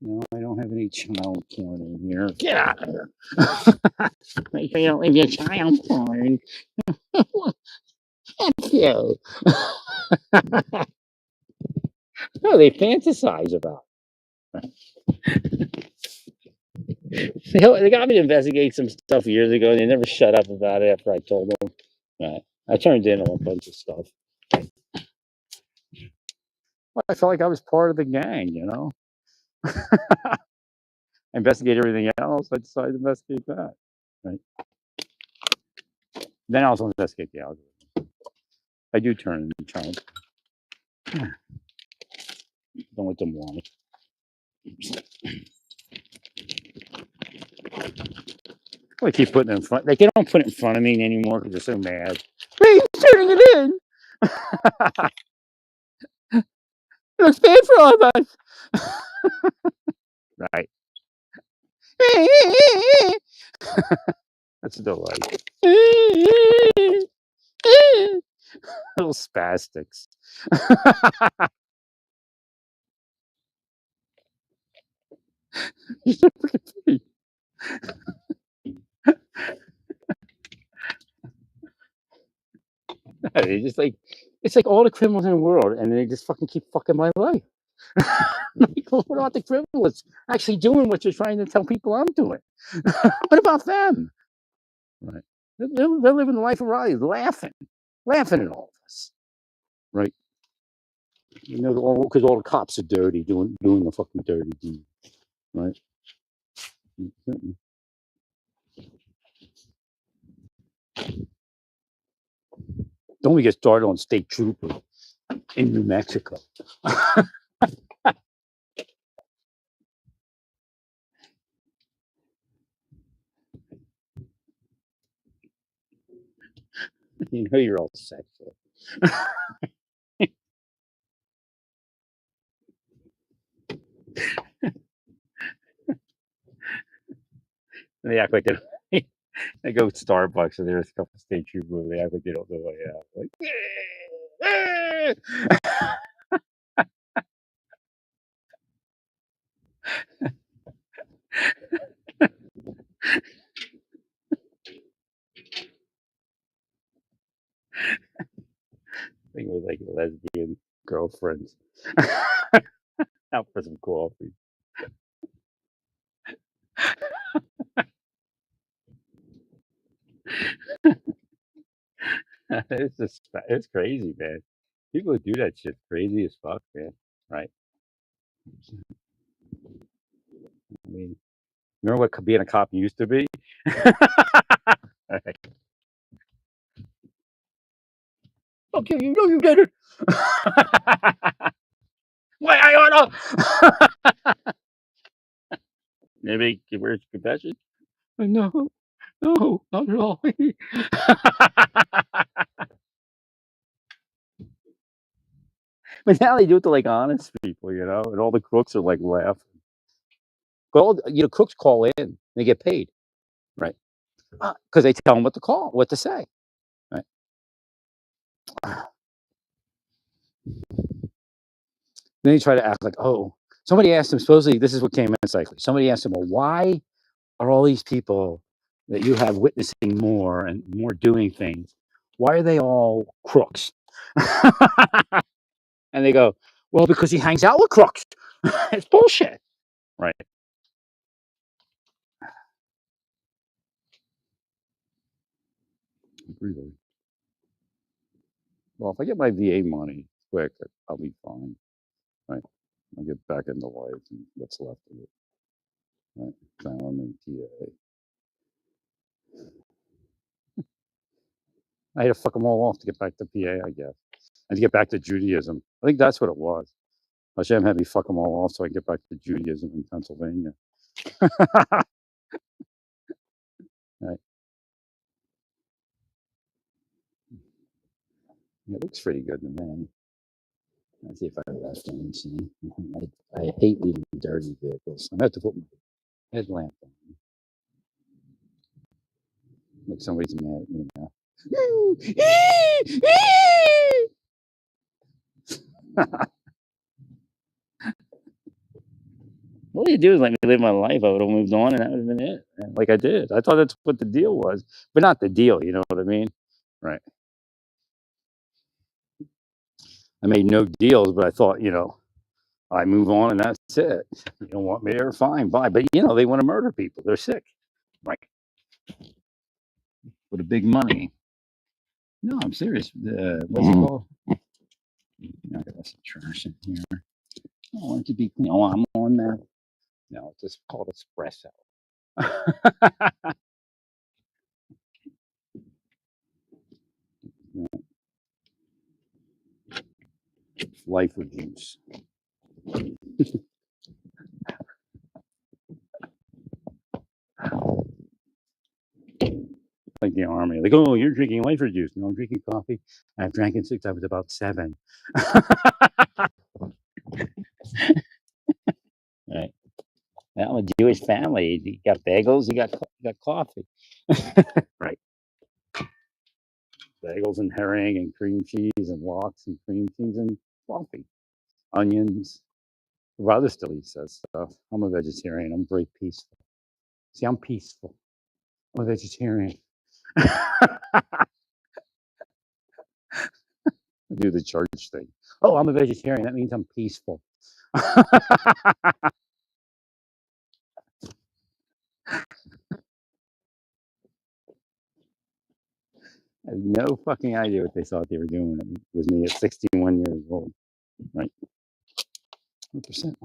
No, I don't have any child porn in here. Get out of here. Make sure you don't leave your child porn. Thank you. No, they fantasize about. They got me to investigate some stuff years ago, and they never shut up about it after I told them. Right. I turned in a bunch of stuff. Well, I felt like I was part of the gang, you know? I investigate everything else. I decided to investigate that. Right. Then I also investigate the algorithm. I do turn in the child. Don't let them want it. I keep putting it in front. They don't put it in front of me anymore because they're so mad. Hey, he's turning it in. It looks bad for all of us. Right. That's a delight. Little spastics. You're so freaking funny. They just like it's like all the criminals in the world, and they just fucking keep fucking my life. Like, what about the criminals actually doing what you're trying to tell people I'm doing? What about them? Right? They're living the life of Riley, laughing at all of us, right? You know, because all the cops are dirty, doing the fucking dirty deed, right? Mhm. Don't we get started on state trooper in New Mexico? You know you're all sexual. They act like they they go to Starbucks and there's a couple of state troopers. They act like they don't know what I have. Like, I think it was like lesbian girlfriends out for some coffee. It's crazy, man. People who do that shit crazy as fuck, man. Right? I mean, remember what being a cop used to be? Right. Okay, you know you did it. Why I oughta. Maybe where's your confession? No, no, not at all. But now they do it to like honest people, you know, and all the crooks are like laughing. Crooks call in, they get paid, right? Because they tell them what to say, right? Then they try to act like, oh, somebody asked him. Supposedly, this is what came in cyclically. Somebody asked him, well, why are all these people that you have witnessing more and more doing things? Why are they all crooks? And they go, well, because he hangs out with crooks. It's bullshit, right? Really. Well, if I get my VA money quick, I'll be fine, right? I'll get back into life and what's left of it. Right. So I'm in PA. I had to fuck them all off to get back to PA, I guess. And to get back to Judaism. I think that's what it was. Hashem had me fuck them all off so I can get back to Judaism in Pennsylvania. Right. Yeah, it looks pretty good to me. Let's see if I have that fancy. I hate leaving dirty vehicles. I have to put my headlamp on. Like somebody's mad at me now. All you do is let me live my life. I would have moved on, and that would have been it. Like I did. I thought that's what the deal was, but not the deal. You know what I mean? Right. I made no deals, but I thought, I move on and that's it. You don't want me there? Fine, bye. But they want to murder people. They're sick. Like with a big money. No, I'm serious. What's it called? I got some trash in here. I want it to be clean. Oh, I'm on that. No, it's just called espresso. Life with juice. Like the army. Like, oh, you're drinking life with juice. No, I'm drinking coffee. I've drank it since I was about 7. Right. I'm a Jewish family. You got bagels, you got coffee. Right. Bagels and herring and cream cheese and lox and cream cheese and coffee. Onions. Rather still eats that stuff. I'm a vegetarian. I'm very peaceful. See, I'm peaceful. I'm a vegetarian. I do the church thing. Oh, I'm a vegetarian. That means I'm peaceful. I have no fucking idea what they thought they were doing with me at 61 years old. Right. 100%.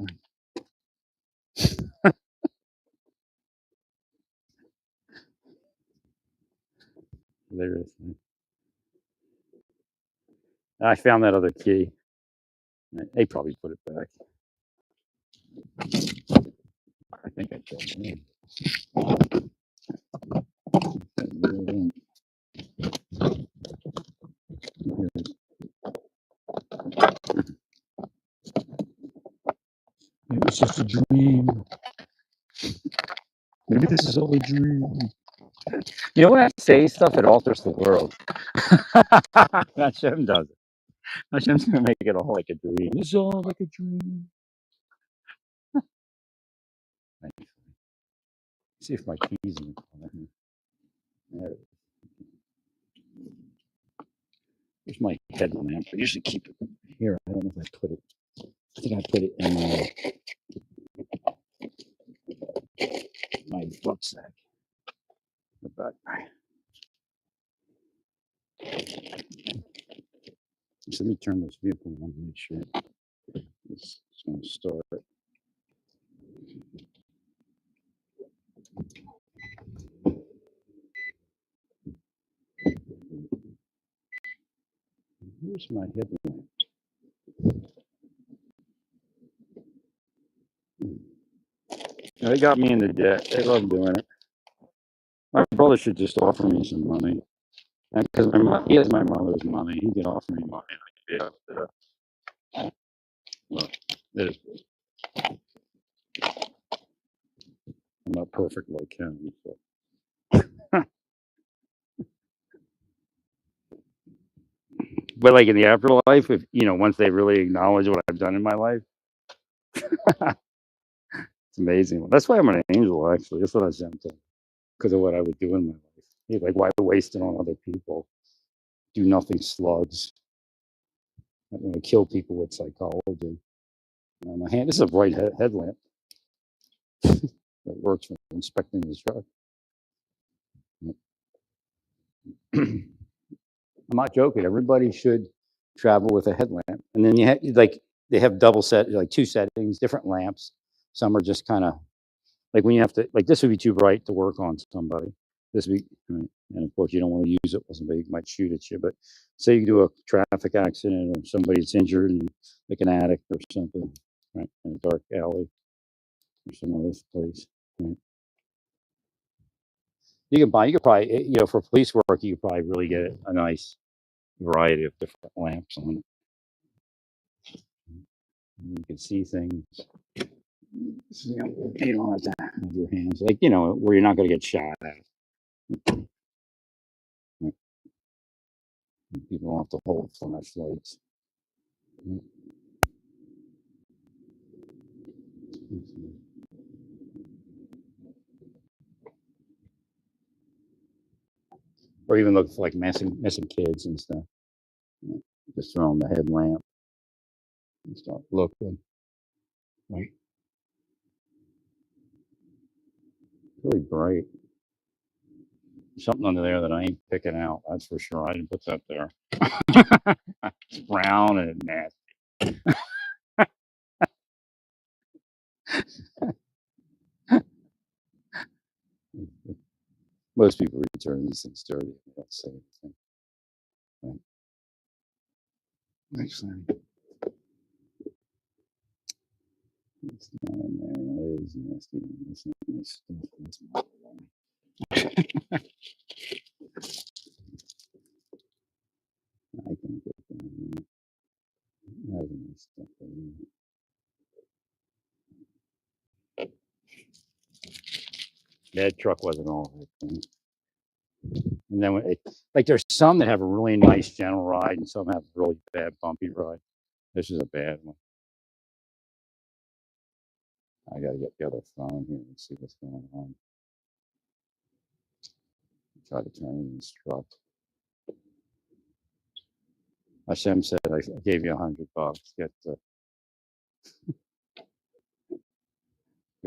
Hilarious. I found that other key. They probably put it back. I think I killed it. It was just a dream. Maybe this is all a dream. You know when I say stuff, it alters the world. Hashem does it. Hashem's gonna make it all like a dream. It's all like a dream. See if my keys in the corner. There it is. Here's my headlamp. I usually keep it here. I don't know if I put it. I think I put it in my rucksack. The back. So let me turn this vehicle on to make sure it's going to start. Where's my headlamp? They got me into debt. They love doing it. My brother should just offer me some money. Because he has my mother's money. He can offer me money. And I can pay up there. Well, it is. I'm not perfect like him. So. But like in the afterlife, if once they really acknowledge what I've done in my life, it's amazing. That's why I'm an angel, actually. That's what I said, because of what I would do in my life. Like, why waste it on other people? Do nothing slugs. I want to kill people with psychology. My hand. This is a bright headlamp that works for inspecting the truck. I'm not joking. Everybody should travel with a headlamp, and then they have double set, like 2 settings, different lamps. Some are just kind of like when you have to, like this would be too bright to work on somebody. This would be, right, and of course you don't want to use it while somebody might shoot at you. But say you do a traffic accident or somebody's injured in like an attic or something, right, in a dark alley or some other place. Right? You could probably, for police work, you could probably really get a nice variety of different lamps on it. You can see things. You don't have to have your hands, like, where you're not going to get shot at. Like, people don't have to hold flashlights. Or even look for like missing kids and stuff. Just throw on the headlamp and start looking. Right? Really bright. Something under there that I ain't picking out. That's for sure. I didn't put that there. It's brown and nasty. Most people return these things dirty. They don't say anything. Right? Excellent. It's down in there. It is nasty. It's not nice stuff. It's not I can't get down there. That's nice stuff. That truck wasn't all that thing. And then like there's some that have a really nice gentle ride and some have a really bad bumpy ride. This is a bad one. I gotta get the other phone here and see what's going on. Try to turn in this truck. Hashem said I gave you $100. Get to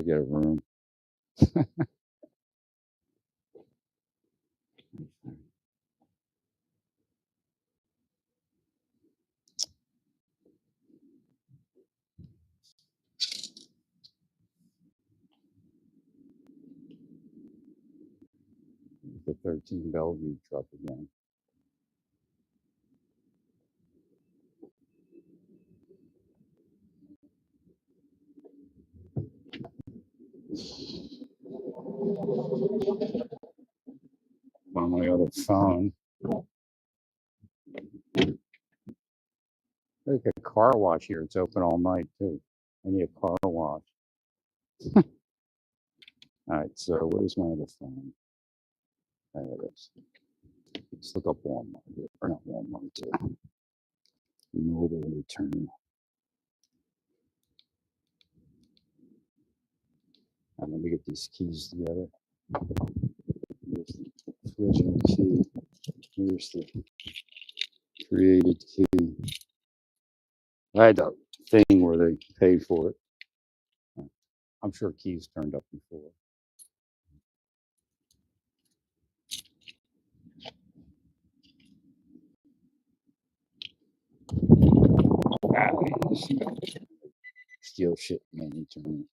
get a room. The 13 Bellevue truck again. On my other phone. Like a car wash here. It's open all night too. I need a car wash. All right, so where's my other phone? There it is. Let's look up Walmart here. Or not Walmart, mobile return. Let me get these keys together. Here's the original key. Here's the created key. I had a thing where they paid for it. I'm sure keys turned up before. Steal shit, man. Turn.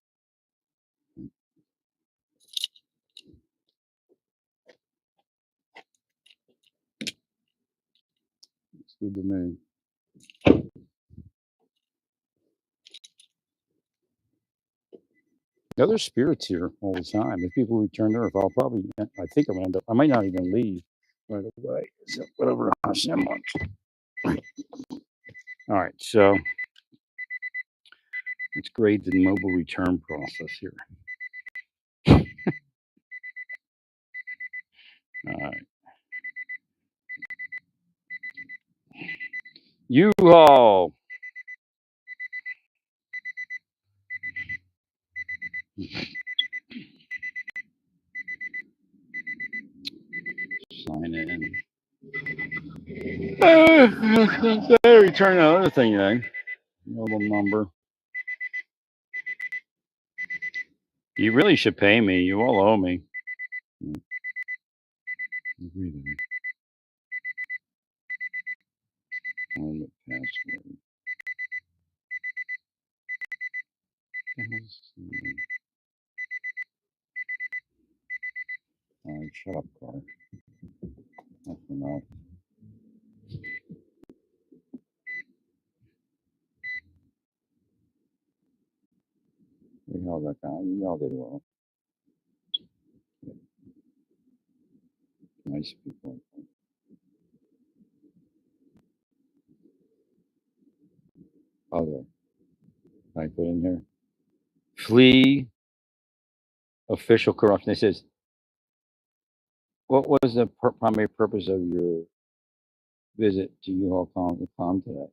It's good to me. There's spirits here all the time. If people return to Earth, I think I'll end up, I might not even leave right away. So whatever Hashem wants. All right, so let's grade the mobile return process here. All right. U-Haul. Sign in. Return another thing then. Mobile number. You really should pay me. You all owe me. Password. Shut up, car. That's enough. You held that guy. You all did well. Nice people. Other. I put in here. Flee official corruption. It says, what was the primary purpose of your visit to U-Haul Com today?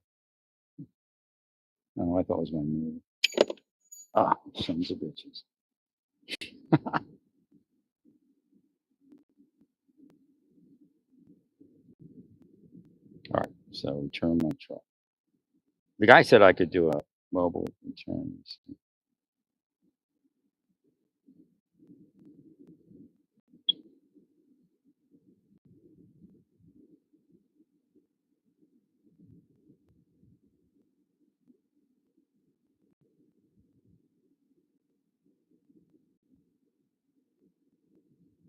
Oh, I thought it was my move. Ah, sons of bitches. All right, so return my truck. The guy said I could do a mobile return.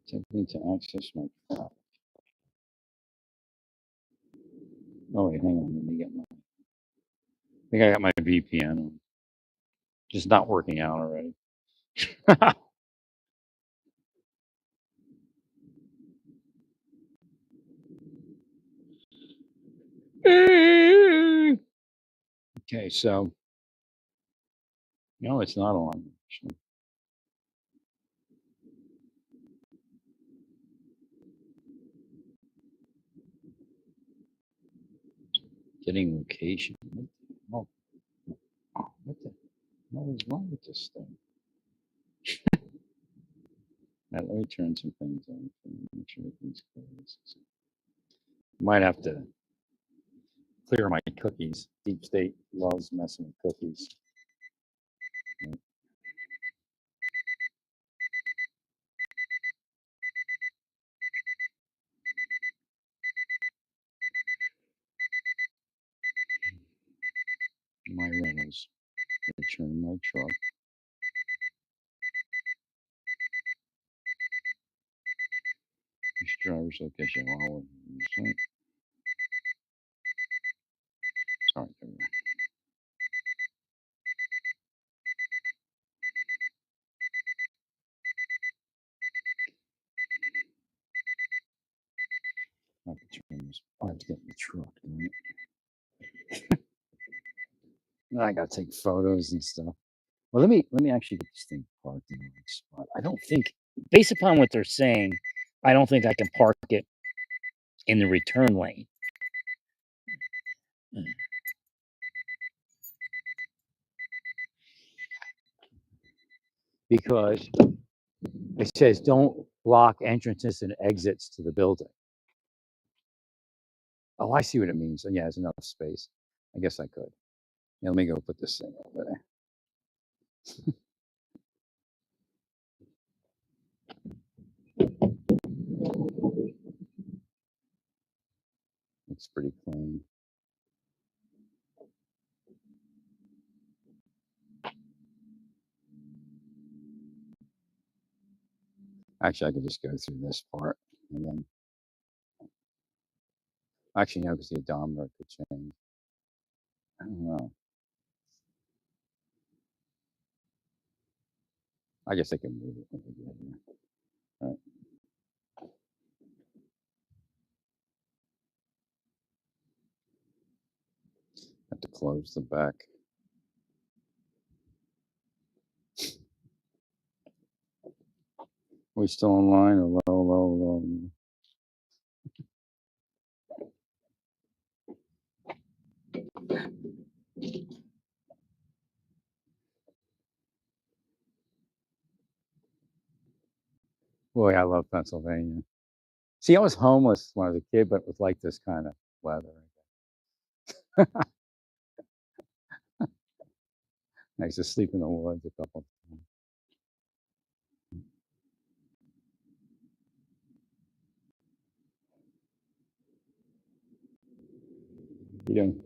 Attempting to access my truck. Oh wait, hang on. Let me get my. I think I got my VPN on. Just not working out already. Okay, so no, it's not on. Actually. Getting location. What the hell is wrong with this thing? Now, let me turn some things on. Make sure everything's closed. Might have to clear my cookies. Deep State loves messing with cookies. My rentals. Return my truck. This driver's location. Sorry, I have to turn this. I have to get in the truck. Right? I got to take photos and stuff. Well, let me actually get this thing parked in the right spot. I don't think, based upon what they're saying, I don't think I can park it in the return lane. Because it says don't block entrances and exits to the building. Oh, I see what it means. Yeah, there's enough space. I guess I could. Yeah, let me go put this thing over there. It's pretty clean. Actually, I could just go through this part and then. Actually, no, because the odometer could change. I don't know. I guess I can move it when we get here. All right. Have to close the back. Are we still online or low? Boy, I love Pennsylvania. See, I was homeless when I was a kid, but with like this kind of weather. I used to sleep in the woods a couple times. You don't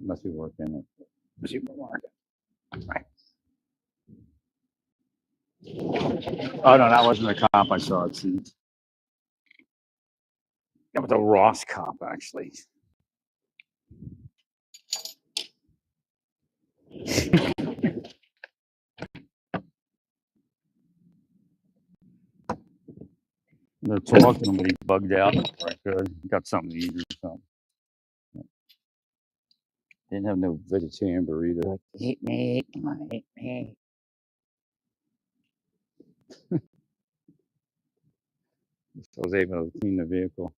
must be working at the supermarket. Right. Oh no, that wasn't a cop I saw. That was a Ross cop, actually. They're talking, but he bugged out. Right, good. Got something to eat or something. Didn't have no vegetarian burrito. Like, eat me, come on, eat me. So I was able to clean the vehicle.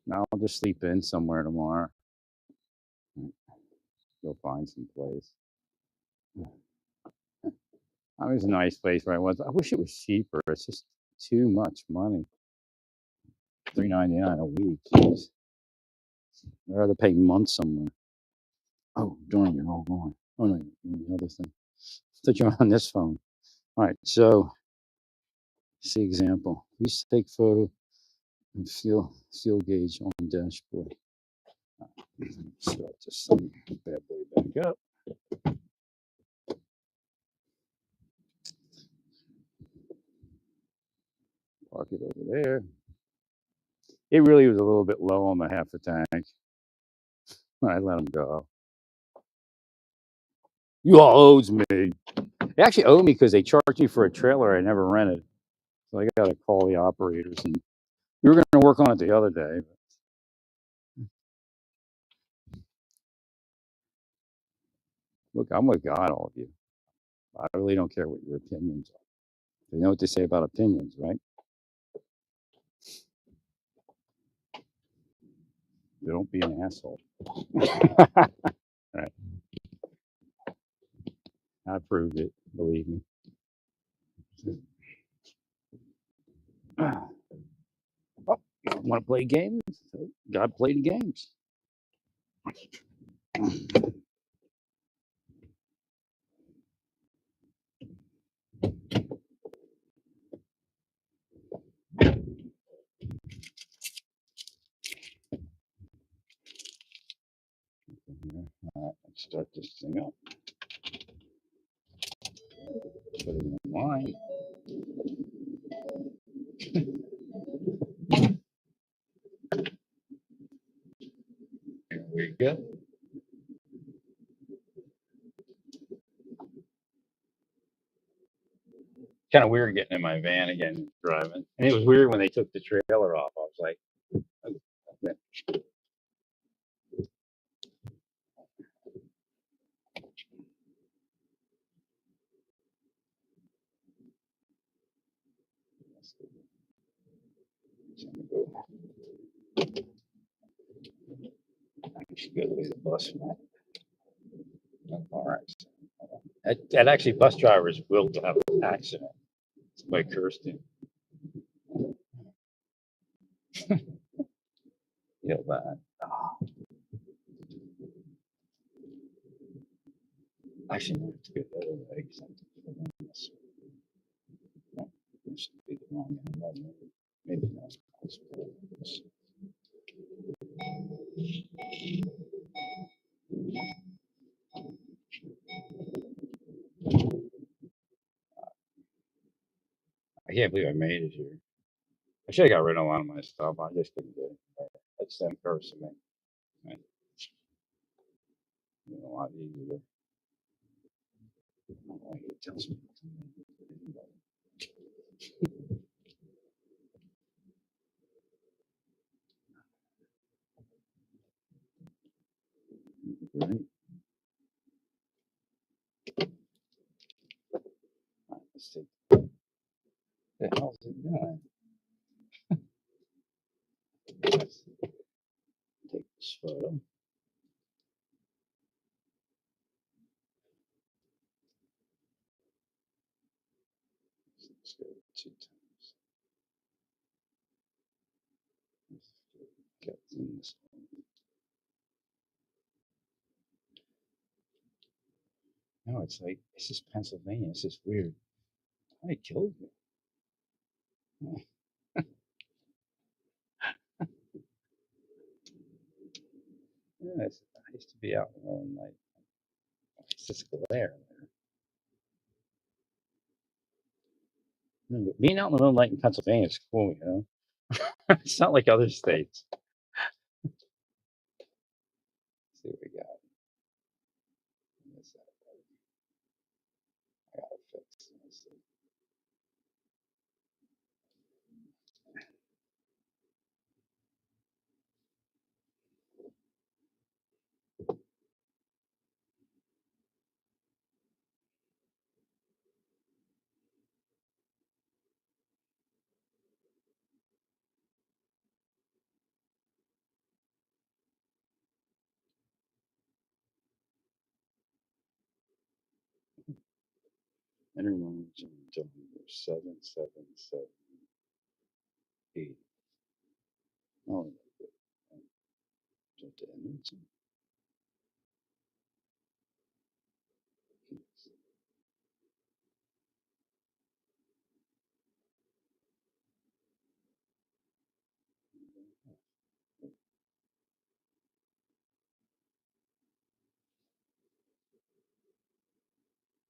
Now I'll just sleep in somewhere tomorrow. Go find some place. I was a nice place where I was. I wish it was cheaper. It's just too much money. $3.99 a week. Jeez. I'd rather pay months somewhere. Oh, darn, you're all gone. Oh no, you're on the other thing. I thought you were on this phone. All right, so see example. Please take photo and fuel gauge on dashboard. Start this bad boy back up. Park it over there. It really was a little bit low on the half a tank. I let him go. You all owes me. They actually owe me because they charged me for a trailer I never rented. So I got to call the operators. And we were going to work on it the other day. Look, I'm with God, all of you. I really don't care what your opinions are. You know what they say about opinions, right? You don't be an asshole. Right. I proved it, believe me. Oh, you want to play games? God play the games. All right, let's start this thing up. Put it in line. Here we go. Kind of weird getting in my van again, driving. And it was weird when they took the trailer off. I was like, okay. I should go the way the bus went. No car accident. That actually, bus drivers will have an accident. Somebody cursed him. Feel bad. Oh, actually, no, it's good the other way. 'Cause I'm thinking this. No, this would be the wrong end. Maybe not. I can't believe I made it here. I should have got rid of a lot of my stuff. I just couldn't get it. That's them cursing me. Right. A lot easier. I don't know why he tells me. Right. Let's see. What the hell is it doing? Let's take this photo. Let's go 2 times. Get in this one. No, it's like, it's just Pennsylvania. It's just weird. I killed me. Yeah, I used to be out in the middle of the night. It's just glare there. No, but being out in the middle of the night in Pennsylvania is cool, you know? It's not like other states. Let's see what we got. This, I gotta fix. Let's see. Intermodal until 7778. Oh, jump to Edmonton.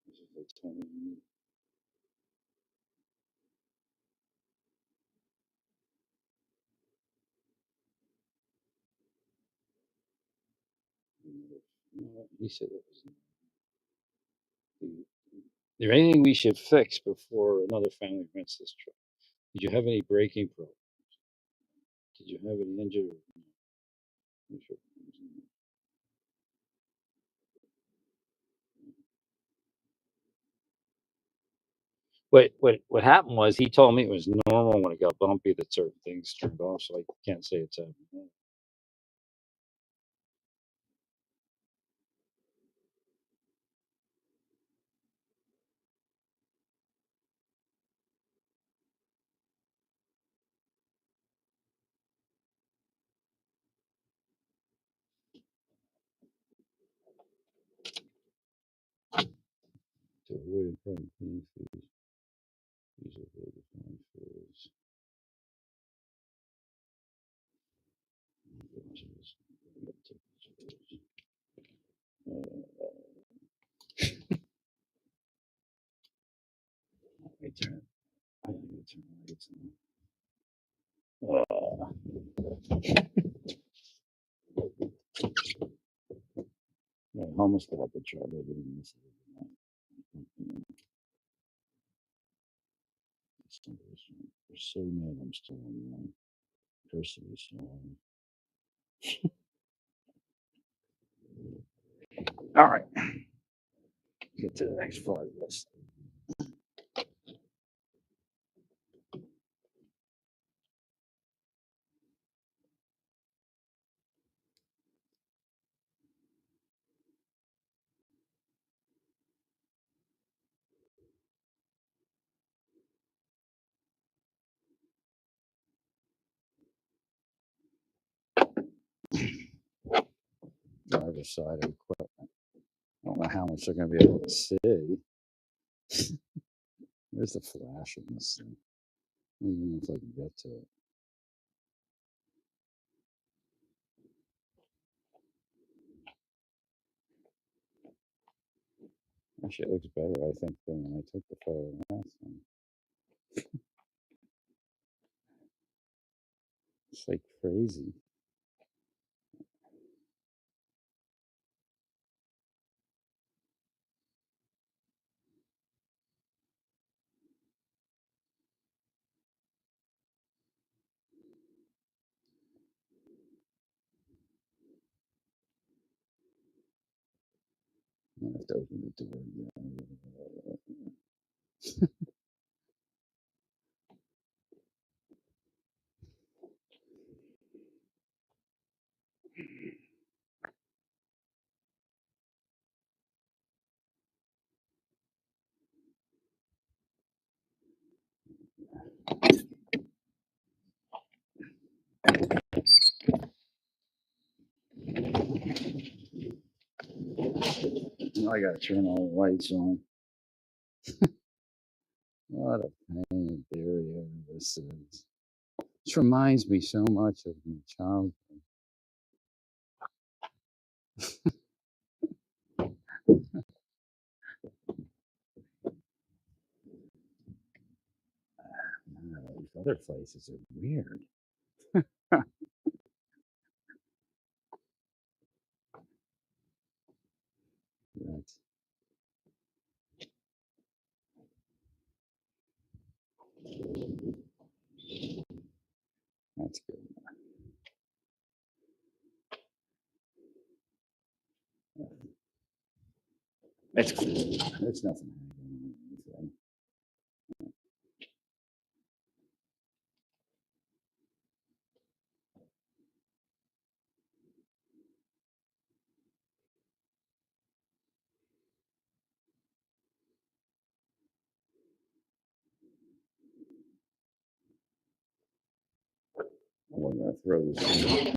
This is the 20. He said it was. Is there anything we should fix before another family rents this truck? Did you have any braking problems? Did you have any injury? What happened was he told me it was normal when it got bumpy that certain things turned off, so I can't say it's abnormal. To avoid important cleaning fees, these are the defined fees. I turn. I gotta turn the lights on. Yeah, I almost got the try, but I didn't miss it. They're so mad I'm still online. Cursor is still on. All right. Get to the next part of this. Driver's side of equipment. I don't know how much they're going to be able to see. There's the flash in this thing. I don't even know if I can get to it. Actually, it looks better, I think, than when I took the photo last time. It's like crazy. I have to open the door again. Now I got to turn all the lights on. What a pain in the area this is. This reminds me so much of my childhood. other places are weird. Right. That's good. It's cool. It's nothing. I'm gonna throw this in.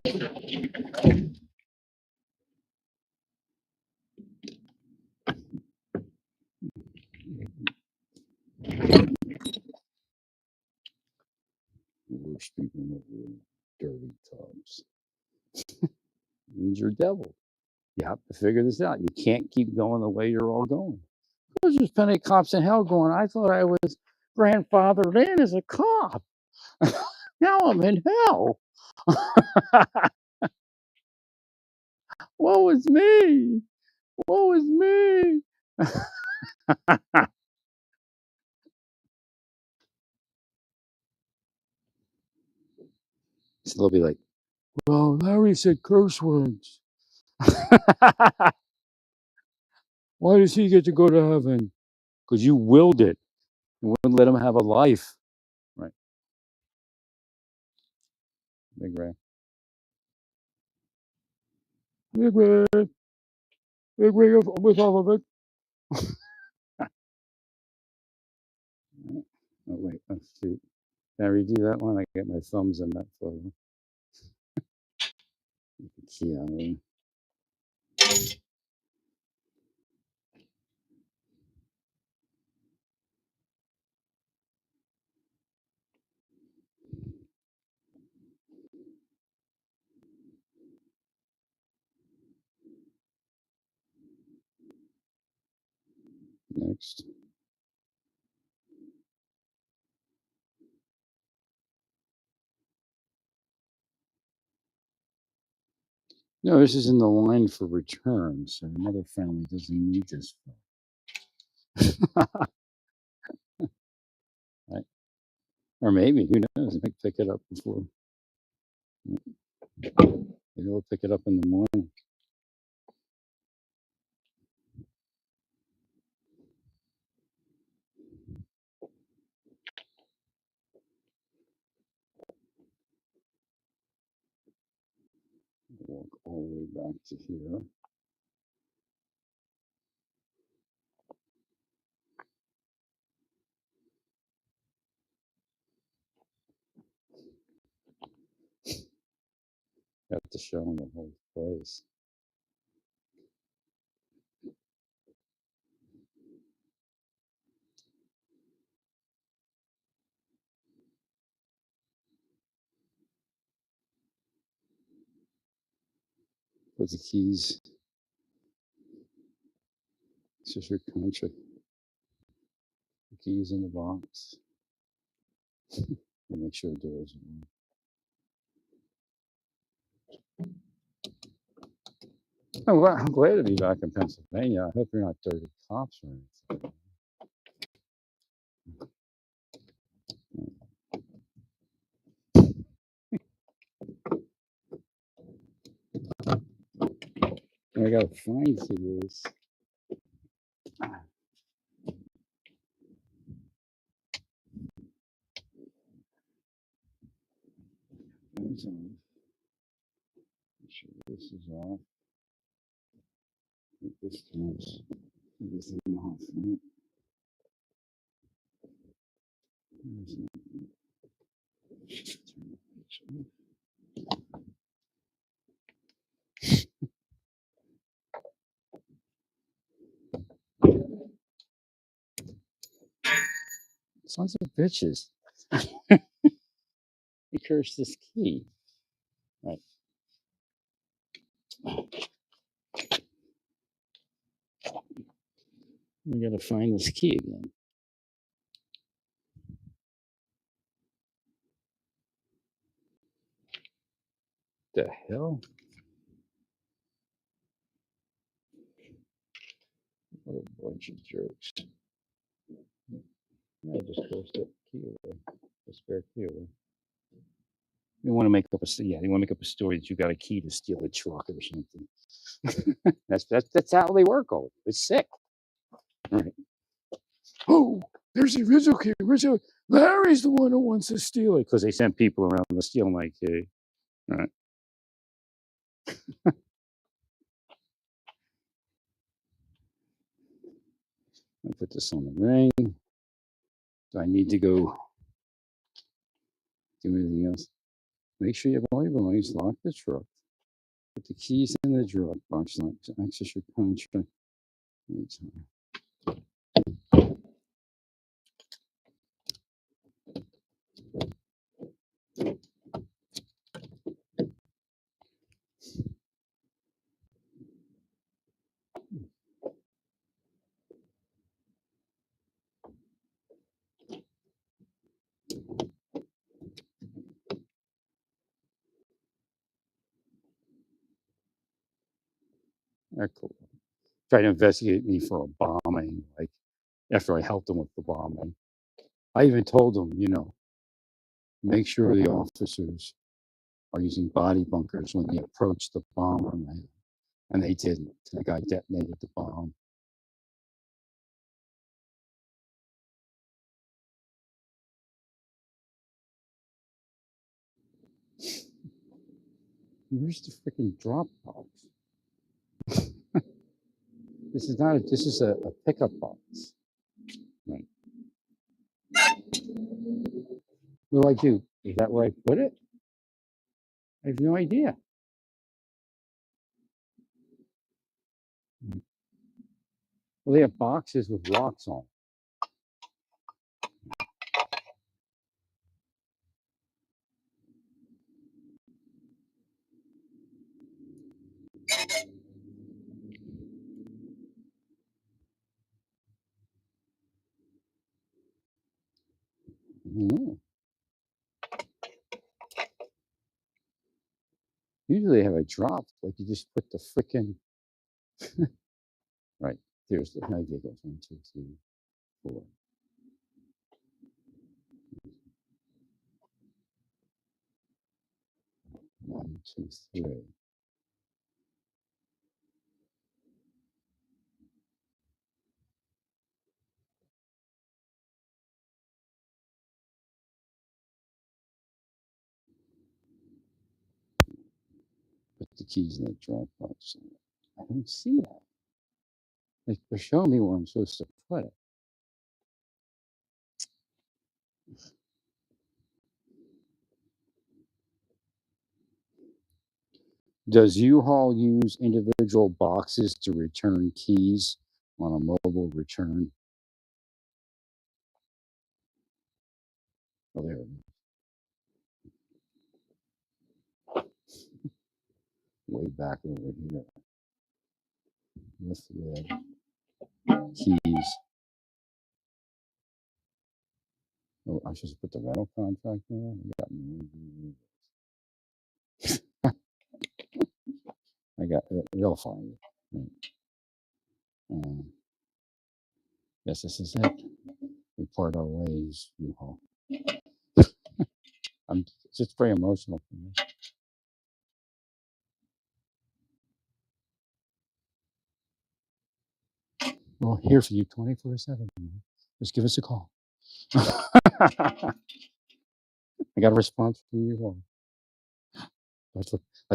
Worst people in the world, dirty tubs. Means you're devil. You have to figure this out. You can't keep going the way you're all going. There's just plenty of cops in hell going, I thought I was grandfathered in as a cop. Now I'm in hell. Woe is me. Woe is me. So they'll be like, well, Larry said curse words. Why does he get to go to heaven? Because you willed it. You wouldn't let him have a life. Right. Big Ray. Big Ray. Big Ray with all of it. Oh, wait. Oh, shoot. Can I redo that one? I get my thumbs in that photo. Yeah. Next. No, this is in the line for return, so another family doesn't need this. Right? Or maybe, who knows? They might pick it up before. Maybe they'll pick it up in the morning. Walk all the way back to here. Have to show them the whole place. Put the keys. It's just your country. The keys in the box. And make sure the doors are on. Oh, well, I'm glad to be back in Pennsylvania. I hope you're not dirty cops or anything. I gotta find this. Make sure this is off. This turns everything off, right? Sons of bitches. He cursed this key. Right. We gotta find this key again. The hell? What a bunch of jerks. I just closed that key away. The spare key away. They want to make up they want to make up a story that you got a key to steal a truck or something. that's how they work. All it's sick. All right. Oh, there's the original key. Larry's the one who wants to steal it because they sent people around to steal my key. All right. I'll put this on the ring. Do I need to go do anything else? Make sure you have all your belongings. Lock the truck. Put the keys in the drawer box. Access your contract anytime. They're cool. Tried to investigate me for a bombing, like after I helped them with the bombing. I even told them, make sure the officers are using body bunkers when they approach the bomber, man. And they didn't. The guy detonated the bomb. Where's the freaking drop box? This is a pickup box. Right. What do I do? Is that where I put it? I have no idea. Well, they have boxes with locks on. Usually they have a drop, like you just put the frickin' right. There's the high giggles. 1, 2, 3, 4. 1, 2, 3. Put the keys in the drop box. I don't see that. Like they're showing me where I'm supposed to put it. Does U-Haul use individual boxes to return keys on a mobile return? Oh, there it is. Way back over here. Lift the lid. Keys. Oh, I should put the rental contract there. They'll find it. Yes, this is it. We part our ways, U-Haul. It's just very emotional for me. We're here for you 24/7. Just give us a call. I got a response from you. Let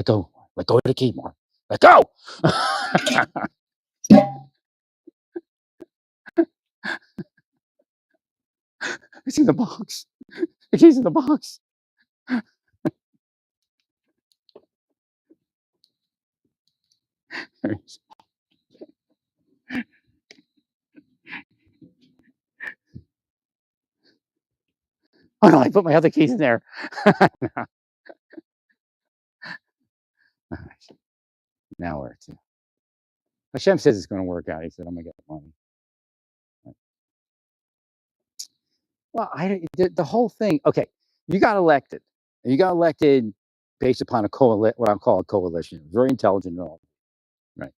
go. Let go of the key, Mark. Let go. It's in the box. The key's in the box. Oh no, I put my other keys in there. No. Now where to? Hashem says it's going to work out. He said, I'm going to get money. Well, the whole thing, okay, you got elected. You got elected based upon what I'll call a coalition. Very intelligent and all, right?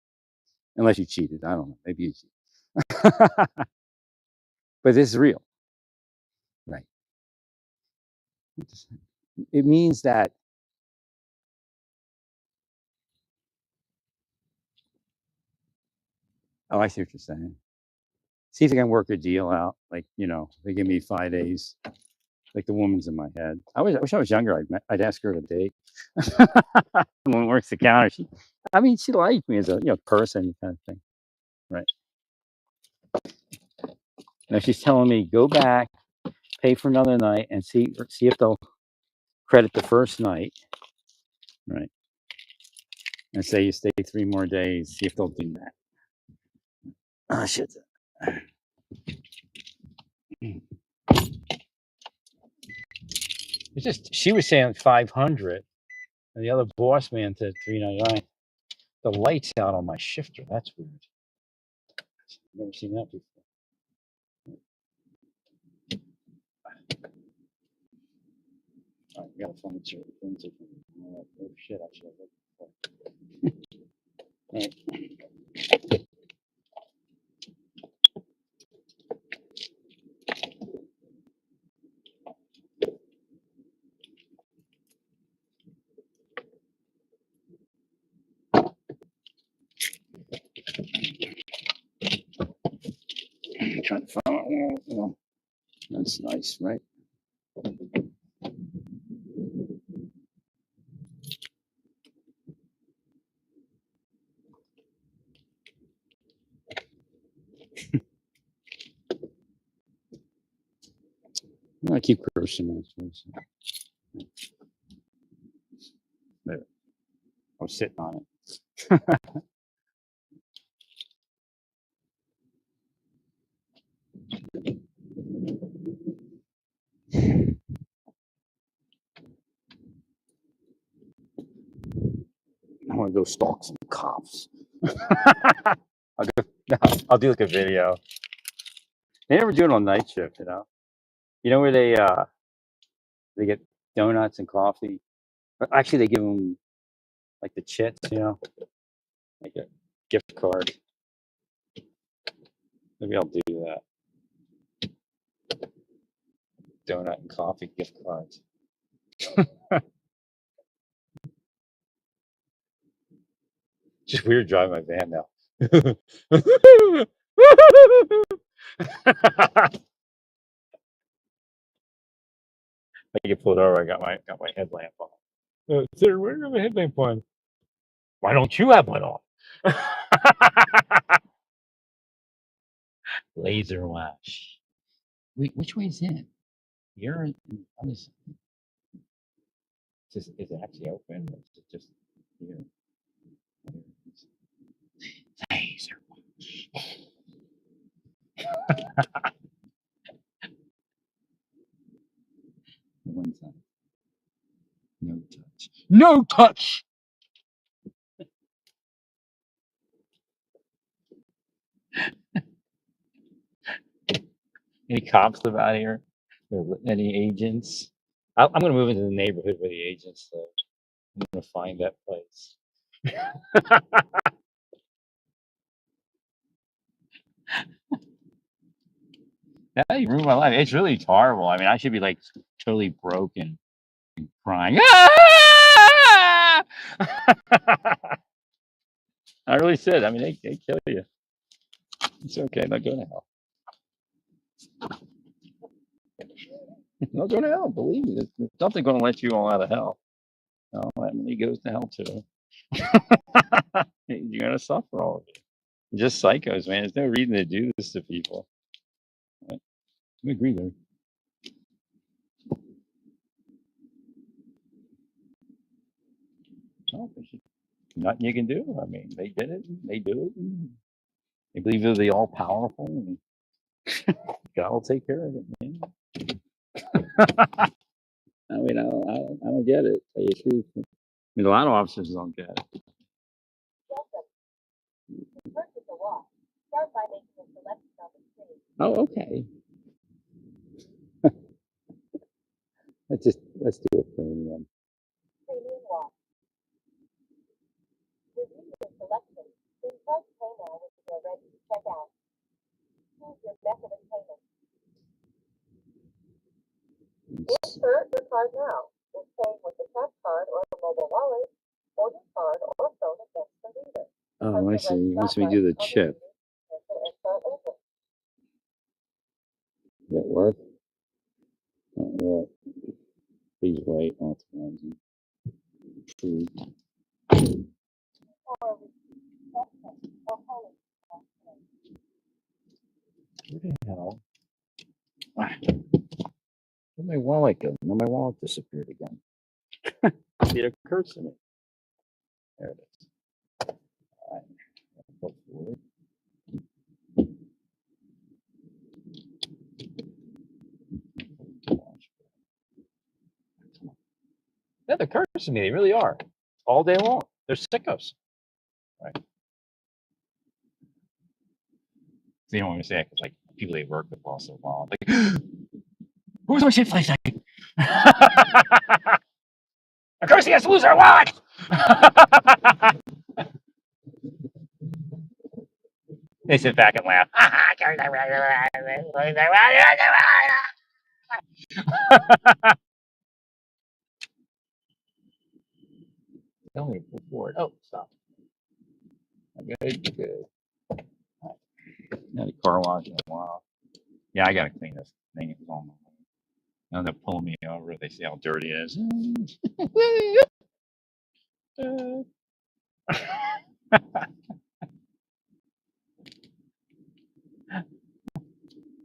Unless you cheated, I don't know. Maybe you cheated, but this is real, right? It means that I see what you're saying. See if they can work a deal out. Like, they give me 5 days. Like the woman's in my head. I wish I was younger. I'd ask her to date. The woman works the counter. She liked me as a person kind of thing, right? Now she's telling me go back, pay for another night, and see if they'll credit the first night, right? And say you stay 3 more days. See if they'll do that. Oh shit. It's just she was saying 500, and the other boss man said 399. The lights out on my shifter. That's weird. Never seen that before. All right, we gotta find your things. Oh shit! I should have looked before. All right. I'm trying to find one. That's nice, right? I keep cursing. There. I was sitting on it. I want to go stalk some cops. I'll do like a video. They never do it on night shift, where they get donuts and coffee. Actually, they give them like the chits, like a gift card. Maybe I'll do that. Donut and coffee gift cards. Just weird driving my van now. I get pulled over. I got my headlamp on. Sir, where do you have a headlamp on? Why don't you have one on? Laser wash. Wait, which way is in? You're on this. Is it actually open? Or is it just here? Laser wash. One side. No touch. No touch. Any cops live out here? Or any agents? I'm going to move into the neighborhood where the agents live. I'm going to find that place. Yeah, you ruined my life. It's really horrible. I mean, I should be like totally broken and crying. Ah! I really should. I mean, they kill you. It's okay. Not going to hell. Not going to hell. Believe me, there's nothing going to let you all out of hell. No, Emily goes to hell too. You're going to suffer all of it. You're just psychos, man. There's no reason to do this to people. I agree there. No, nothing you can do. I mean, they did it. They do it. They believe they're the all powerful, and God will take care of it, man. I mean, I don't get it. Tell you the truth. I mean, a lot of officers don't get it. Oh, okay. Let's do a premium. Oh, let me see. He wants me to do the chip. Does that work? Not yet. Please wait. Authorizing. Approved. Where the hell? Where'd my wallet go? No, my wallet disappeared again. It occurs to me. There it is. All right. Go forward. Yeah, they're cursing me. They really are. All day long. They're sickos. Right. So you don't want to say it because like people they work with also while like who's my shit flashlight? Of course he has to lose our wallet. They sit back and laugh. Tell me forward. Oh, stop. Good, good. Not a car wash in a while. Yeah, I gotta clean this thing. It's on my way. Now they're pulling me over. They see how dirty it is.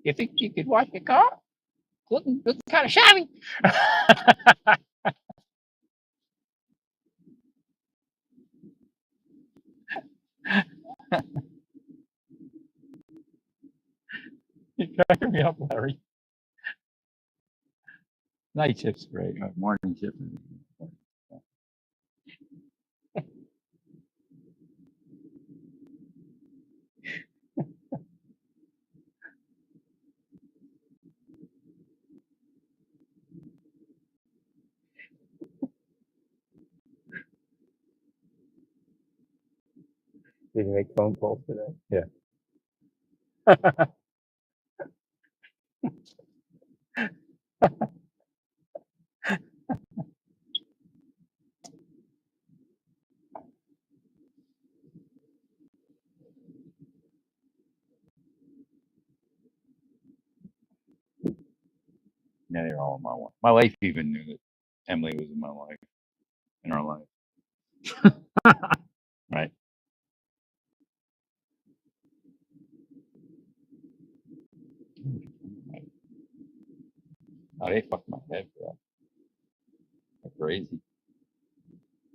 You think you could wash your car? Looking kind of shabby. You're cracking me up, Larry. Night shift's great. Morning chip. Did you make phone calls today? Yeah. Yeah, they're all in my life. My life even knew that Emily was in my life, in our life. Right? Oh, they fucked my head, bro. They're crazy.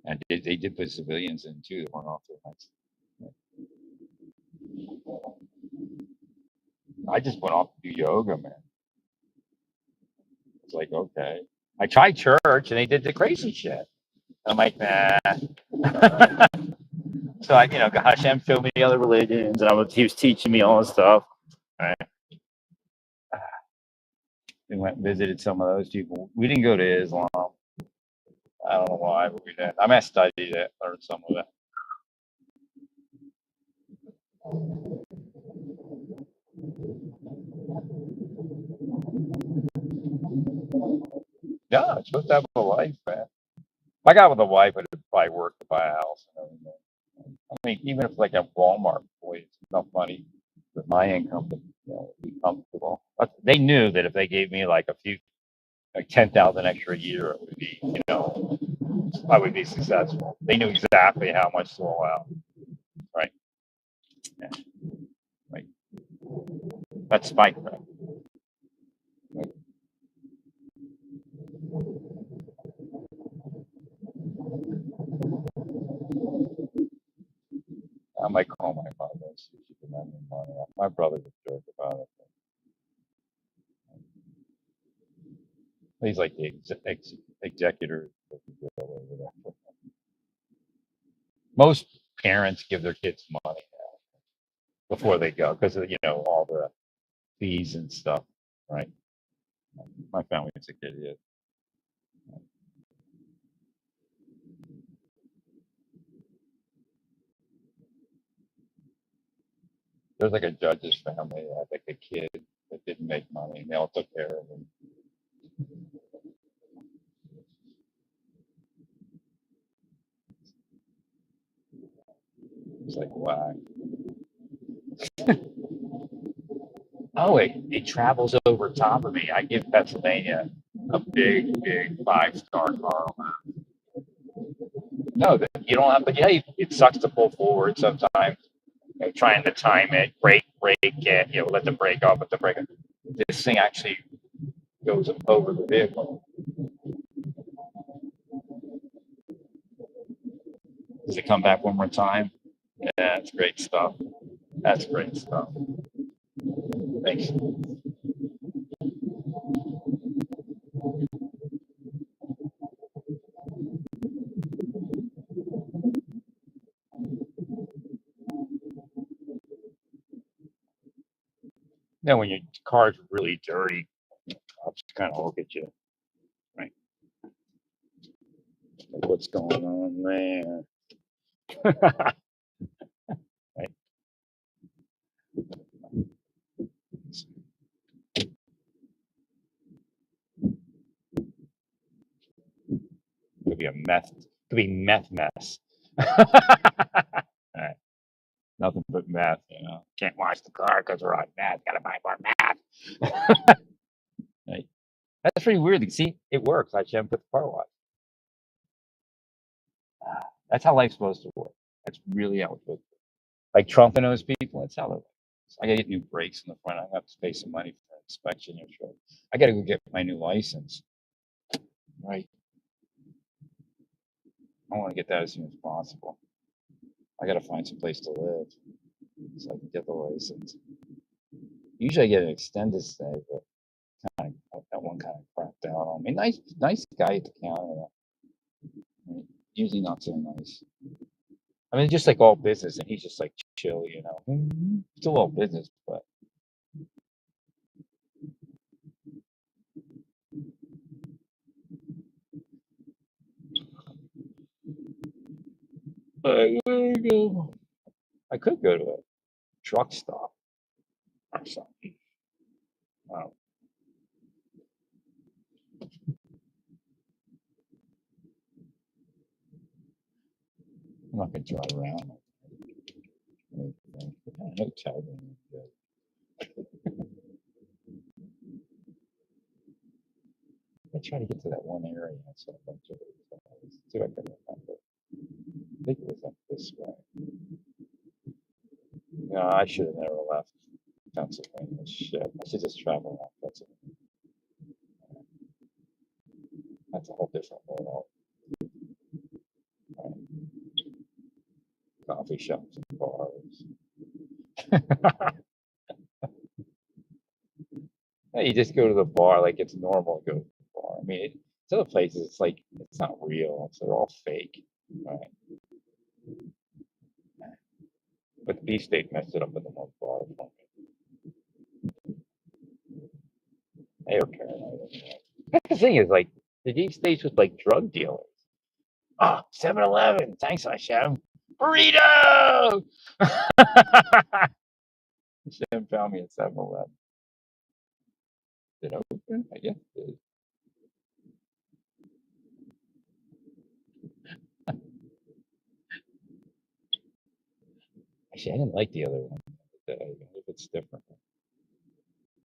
And they did put civilians in too that weren't authorized. I just went off to do yoga, man. It's like, okay. I tried church and they did the crazy shit. I'm like, nah. So Hashem showed me the other religions, and he was teaching me all this stuff. Right. We went and visited some of those people. We didn't go to Islam. I don't know why, but we did. I mean, I studied it, learned some of it. Yeah, it's supposed to have a life, man. If I got with a wife, I'd probably work to buy a house and everything. I mean, even if like a Walmart employee, it's enough money with my income to be comfortable. But they knew that if they gave me like 10,000 extra a year, it would be, I would be successful. They knew exactly how much to allow. Right. Yeah. Right. That's my thing. Right. I might call my mother and see if she can lend me money. My brother's a jerk about it. He's like the executor of the will or whatever. Most parents give their kids money now before they go because of all the fees and stuff, right? My family's a kid idiot. There's like a judge's family that had like a kid that didn't make money, and they all took care of him. It's like, wow. Oh, it travels over top of me. I give Pennsylvania a big 5-star car. No, you don't have, but yeah, it sucks to pull forward sometimes. You know, trying to time it, brake it, let the brake off, let the brake. This thing actually goes over the vehicle. Does it come back one more time? Yeah, that's great stuff. That's great stuff. Thanks. Now, when your car's really dirty, I'll just kind of look at you. Right. Like, what's going on there? Right. Could be meth mess. All right. Nothing but meth, Can't wash the car because we're on meth. Gotta buy more meth. Right. That's pretty weird. See, it works. I should put the car wash. That's how life's supposed to work. That's really how it's supposed to work. Like Trump and those people, that's how it works. I gotta get new brakes in the front. I have to pay some money for inspection or so. I gotta go get my new license. Right. I want to get that as soon as possible. I gotta find some place to live so I can get the license. Usually I get an extended stay, but that one kind of crapped out on me. Nice guy at the counter. Usually not so nice. I mean, just like all business, and he's just like chill, Still all business, but I could go to a truck stop or something. Wow. I'm not gonna drive around. Hotel room. I try to get to that one area. I saw a bunch of it. See if I can remember. I think it was up this way. No, I should have never left Pennsylvania. Shit. I should just travel around Pennsylvania. That's a whole different world. Right. Coffee shops and bars. Hey, you just go to the bar like it's normal to go to the bar. I mean, it's other places, it's like, it's not real. They're all fake. Right. But the beefsteak messed it up in the one bar for me. They were paranoid. That's the thing is, like, the deep states with like drug dealers. Oh, 7-Eleven. Thanks, Hashem. Burrito! Hashem found me at 7-Eleven. Did it open? I guess it did. Actually, I didn't like the other one. I hope it's different.